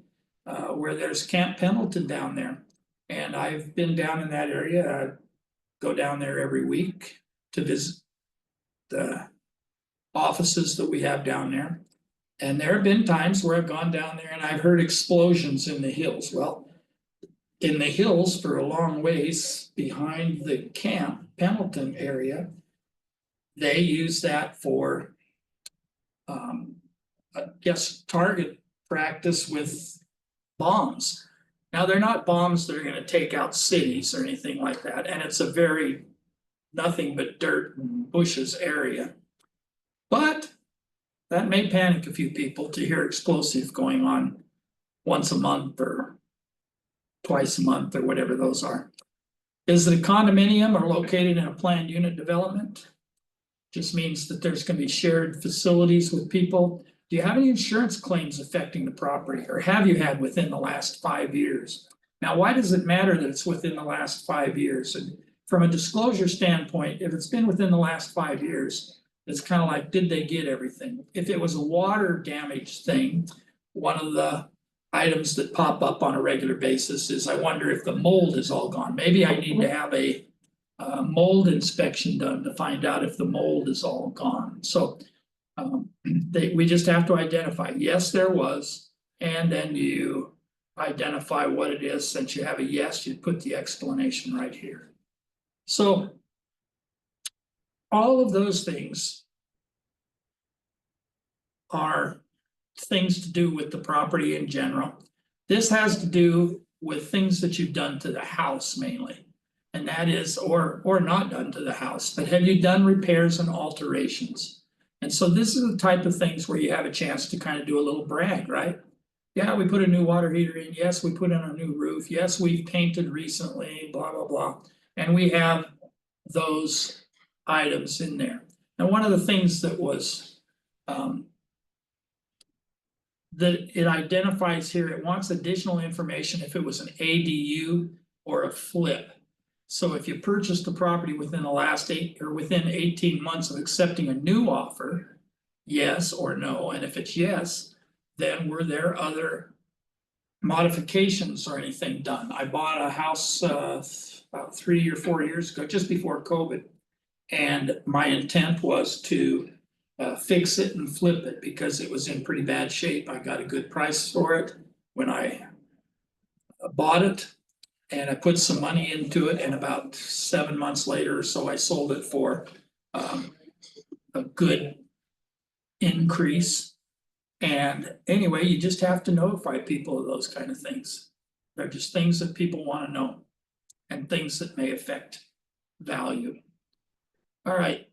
where there's Camp Pendleton down there. And I've been down in that area. I go down there every week to visit the offices that we have down there. And there have been times where I've gone down there and I've heard explosions in the hills. Well, in the hills for a long ways behind the Camp Pendleton area, they use that for I guess target practice with bombs. Now, they're not bombs that are going to take out cities or anything like that. And it's a very nothing but dirt and bushes area. But that may panic a few people to hear explosive going on once a month or twice a month or whatever those are. Is it a condominium or located in a planned unit development? Just means that there's going to be shared facilities with people. Do you have any insurance claims affecting the property, or have you had within the last 5 years? Now, why does it matter that it's within the last 5 years? And from a disclosure standpoint, if it's been within the last 5 years, it's kind of like, did they get everything? If it was a water damage thing, one of the items that pop up on a regular basis is, I wonder if the mold is all gone. Maybe I need to have a mold inspection done to find out if the mold is all gone. So we just have to identify, yes, there was, and then you identify what it is. Since you have a yes, you put the explanation right here. So all of those things are things to do with the property in general. This has to do with things that you've done to the house mainly. And that is, or not done to the house, but have you done repairs and alterations? And so this is the type of things where you have a chance to kind of do a little brag, right? Yeah, we put a new water heater in. Yes, we put in a new roof. Yes, we've painted recently, blah, blah, blah. And we have those items in there. Now, one of the things that was that it identifies here, it wants additional information if it was an ADU or a flip. So if you purchased the property within the last within 18 months of accepting a new offer, yes or no, and if it's yes, then were there other modifications or anything done? I bought a house about 3 or 4 years ago, just before COVID, and my intent was to fix it and flip it because it was in pretty bad shape. I got a good price for it when I bought it. And I put some money into it, and about 7 months later or so, I sold it for a good increase. And anyway, you just have to notify people of those kind of things. They're just things that people want to know and things that may affect value. All right,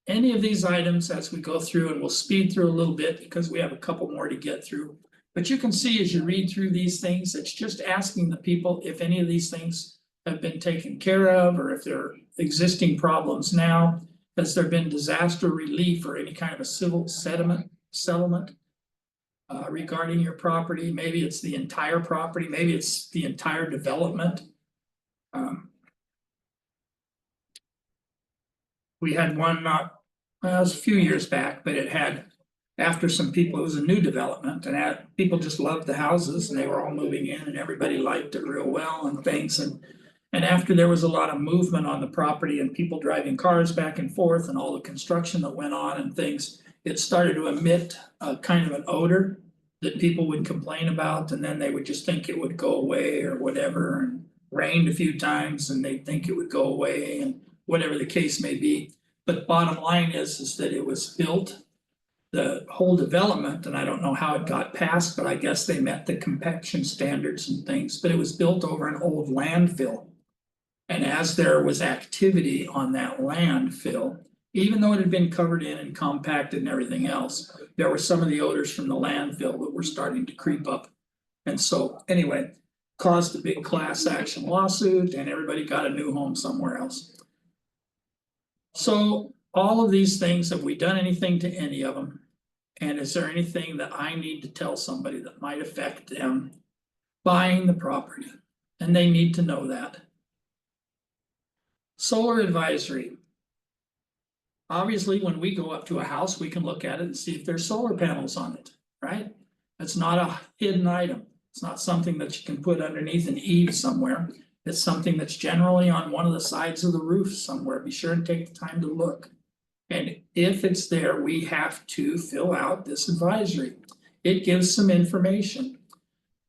any of these items as we go through, and we'll speed through a little bit because we have a couple more to get through. But you can see as you read through these things, it's just asking the people if any of these things have been taken care of or if there are existing problems now. Has there been disaster relief or any kind of a civil settlement? Regarding your property, maybe it's the entire property, maybe it's the entire development. We had one well, it was a few years back, but it had, after some people, it was a new development and people just loved the houses and they were all moving in and everybody liked it real well and things and after there was a lot of movement on the property and people driving cars back and forth and all the construction that went on and things, it started to emit a kind of an odor that people would complain about, and then they would just think it would go away or whatever, and rained a few times and they'd think it would go away and whatever the case may be. But bottom line is that it was built, the whole development, and I don't know how it got passed, but I guess they met the compaction standards and things, but it was built over an old landfill. And as there was activity on that landfill, even though it had been covered in and compacted and everything else, there were some of the odors from the landfill that were starting to creep up. And so anyway, caused a big class action lawsuit and everybody got a new home somewhere else. So all of these things, have we done anything to any of them? And is there anything that I need to tell somebody that might affect them buying the property? And they need to know that. Solar advisory. Obviously, when we go up to a house, we can look at it and see if there's solar panels on it, right? It's not a hidden item. It's not something that you can put underneath an eave somewhere. It's something that's generally on one of the sides of the roof somewhere. Be sure and take the time to look. And if it's there, we have to fill out this advisory. It gives some information.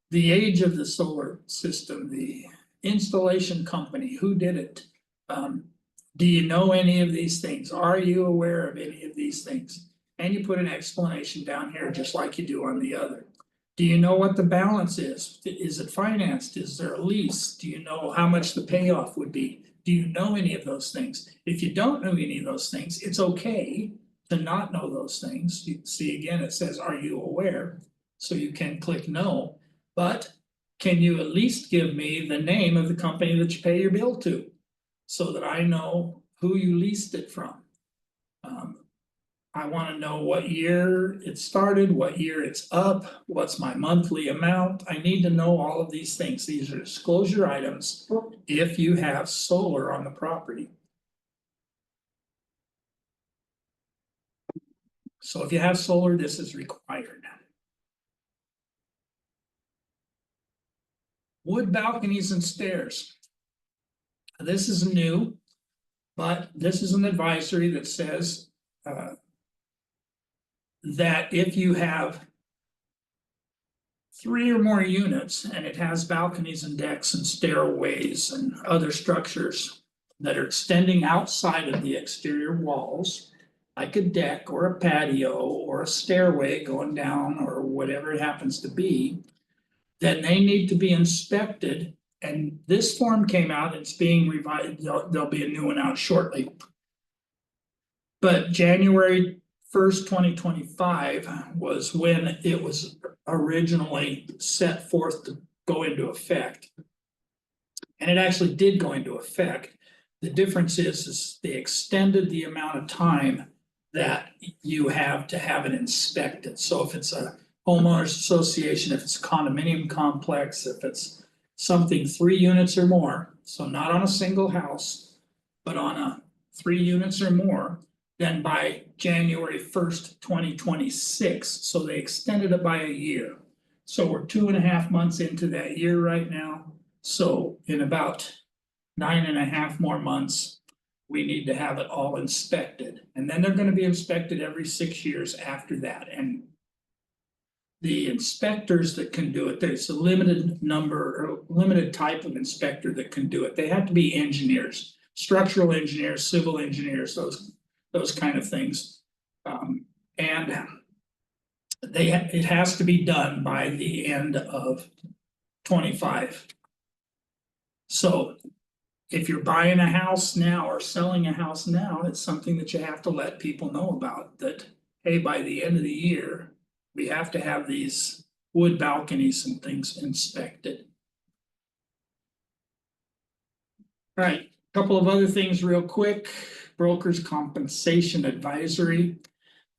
The age of the solar system, the installation company, who did it? Do you know any of these things? Are you aware of any of these things? And you put an explanation down here just like you do on the other. Do you know what the balance is? Is it financed? Is there a lease? Do you know how much the payoff would be? Do you know any of those things? If you don't know any of those things, it's okay to not know those things. You see, again, it says, are you aware? So you can click no, but can you at least give me the name of the company that you pay your bill to? So that I know who you leased it from. I want to know what year it started, what year it's up, what's my monthly amount. I need to know all of these things. These are disclosure items if you have solar on the property. So if you have solar, this is required. Wood balconies and stairs. This is new, but this is an advisory that says that if you have 3 or more units and it has balconies and decks and stairways and other structures that are extending outside of the exterior walls, like a deck or a patio or a stairway going down or whatever it happens to be, then they need to be inspected. And this form came out, it's being revised, there'll be a new one out shortly. But January 1st, 2025 was when it was originally set forth to go into effect. And it actually did go into effect. The difference is they extended the amount of time that you have to have it inspected. So if it's a homeowners association, if it's a condominium complex, if it's something 3 units or more, so not on a single house, but on a 3 units or more, then by January 1st, 2026. So they extended it by a year. So we're 2.5 months into that year right now. So in about 9.5 more months, we need to have it all inspected. And then they're going to be inspected every 6 years after that. And the inspectors that can do it, there's a limited number or limited type of inspector that can do it. They have to be engineers, structural engineers, civil engineers, those kind of things. And it has to be done by the end of 25. So if you're buying a house now or selling a house now, it's something that you have to let people know about, that, hey, by the end of the year, we have to have these wood balconies and things inspected. All right, a couple of other things real quick. Brokers Compensation Advisory.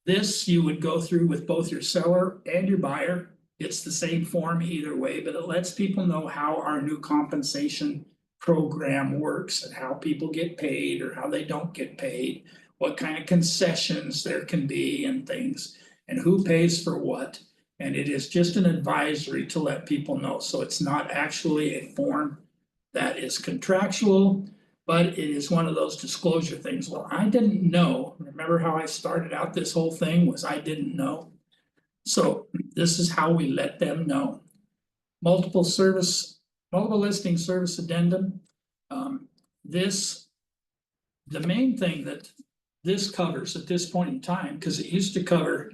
This you would go through with both your seller and your buyer. It's the same form either way, but it lets people know how our new compensation program works and how people get paid or how they don't get paid, what kind of concessions there can be and things, and who pays for what. And it is just an advisory to let people know. So it's not actually a form that is contractual, but it is one of those disclosure things. Well, I didn't know. Remember how I started out this whole thing was I didn't know. So this is how we let them know. Multiple listing service addendum. The main thing that this covers at this point in time, because it used to cover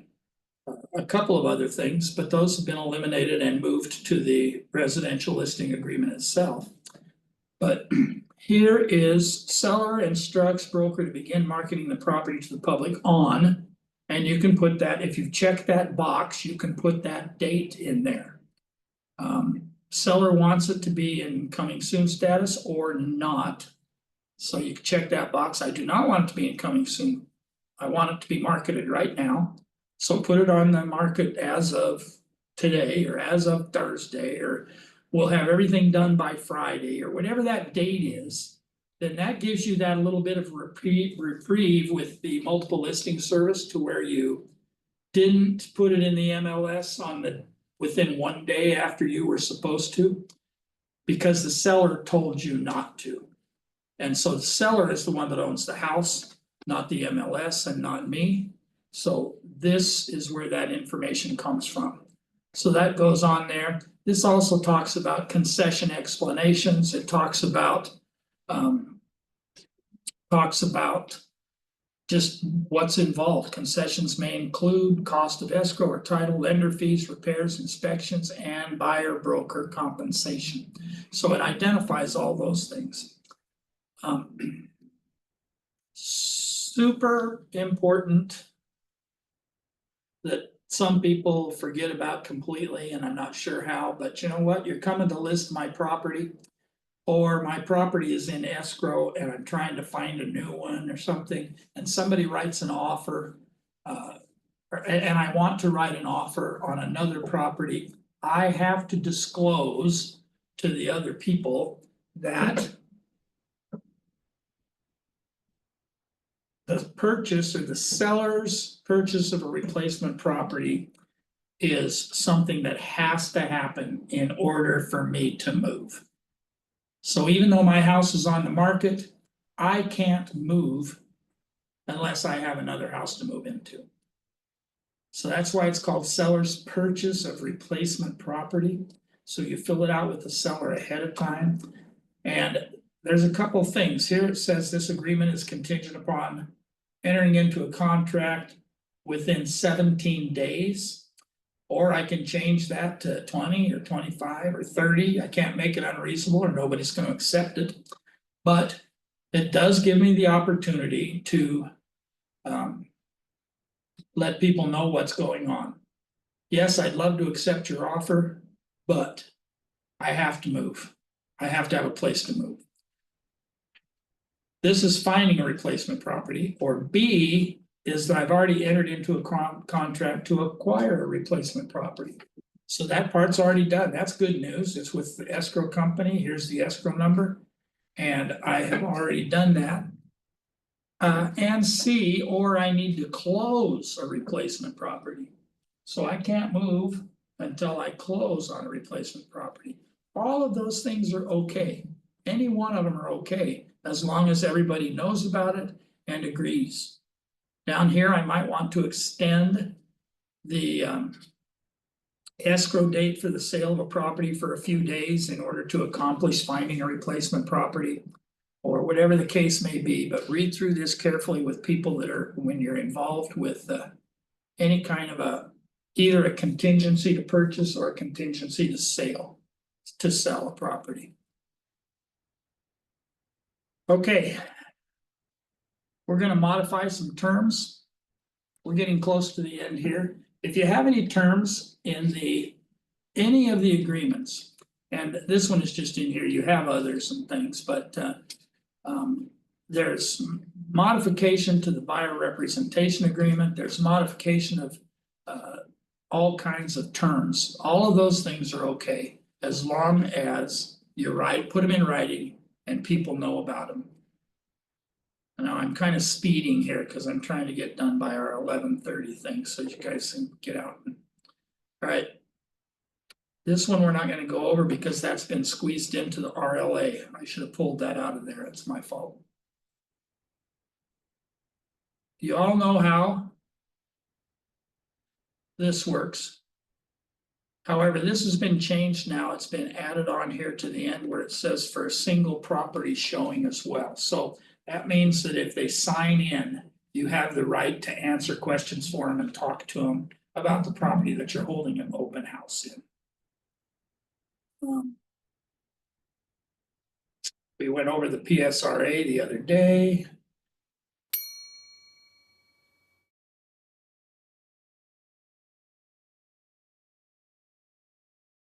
a couple of other things, but those have been eliminated and moved to the residential listing agreement itself. But here is seller instructs broker to begin marketing the property to the public on, and you can put that, if you've checked that box, you can put that date in there. Seller wants it to be in coming soon status or not. So you can check that box. I do not want it to be in coming soon. I want it to be marketed right now. So put it on the market as of today or as of Thursday, or we'll have everything done by Friday or whatever that date is. Then that gives you that little bit of reprieve with the multiple listing service to where you didn't put it in the MLS on the within 1 day after you were supposed to, because the seller told you not to. And so the seller is the one that owns the house, not the MLS and not me. So this is where that information comes from. So that goes on there. This also talks about concession explanations. It talks about just what's involved. Concessions may include cost of escrow or title, lender fees, repairs, inspections, and buyer broker compensation. So it identifies all those things. Super important that some people forget about completely, and I'm not sure how, but you know what? You're coming to list my property, or my property is in escrow and I'm trying to find a new one or something, and somebody writes an offer. And I want to write an offer on another property. I have to disclose to the other people that the purchase or the seller's purchase of a replacement property is something that has to happen in order for me to move. So even though my house is on the market, I can't move unless I have another house to move into. So that's why it's called seller's purchase of replacement property. So you fill it out with the seller ahead of time. And there's a couple things here. It says this agreement is contingent upon entering into a contract within 17 days. Or I can change that to 20 or 25 or 30. I can't make it unreasonable or nobody's going to accept it. But it does give me the opportunity to let people know what's going on. Yes, I'd love to accept your offer, but I have to move. I have to have a place to move. This is finding a replacement property, or B is that I've already entered into a contract to acquire a replacement property. So that part's already done. That's good news. It's with the escrow company. Here's the escrow number. And I have already done that. And C, or I need to close a replacement property. So I can't move until I close on a replacement property. All of those things are okay. Any one of them are okay, as long as everybody knows about it and agrees. Down here, I might want to extend the escrow date for the sale of a property for a few days in order to accomplish finding a replacement property, or whatever the case may be. But read through this carefully with people that are, when you're involved with any kind of either a contingency to purchase or a contingency to sell a property. Okay. We're going to modify some terms. We're getting close to the end here. If you have any terms in any of the agreements, and this one is just in here, you have others and things, but there's modification to the buyer representation agreement, there's modification of all kinds of terms. All of those things are okay, as long as you put them in writing and people know about them. Now, I'm kind of speeding here because I'm trying to get done by our 11:30 thing, so you guys can get out. All right. This one we're not gonna go over because that's been squeezed into the RLA. I should have pulled that out of there. It's my fault. You all know how this works. However, this has been changed now. It's been added on here to the end where it says for a single property showing as well. So that means that if they sign in, you have the right to answer questions for them and talk to them about the property that you're holding an open house in. We went over the PSRA the other day.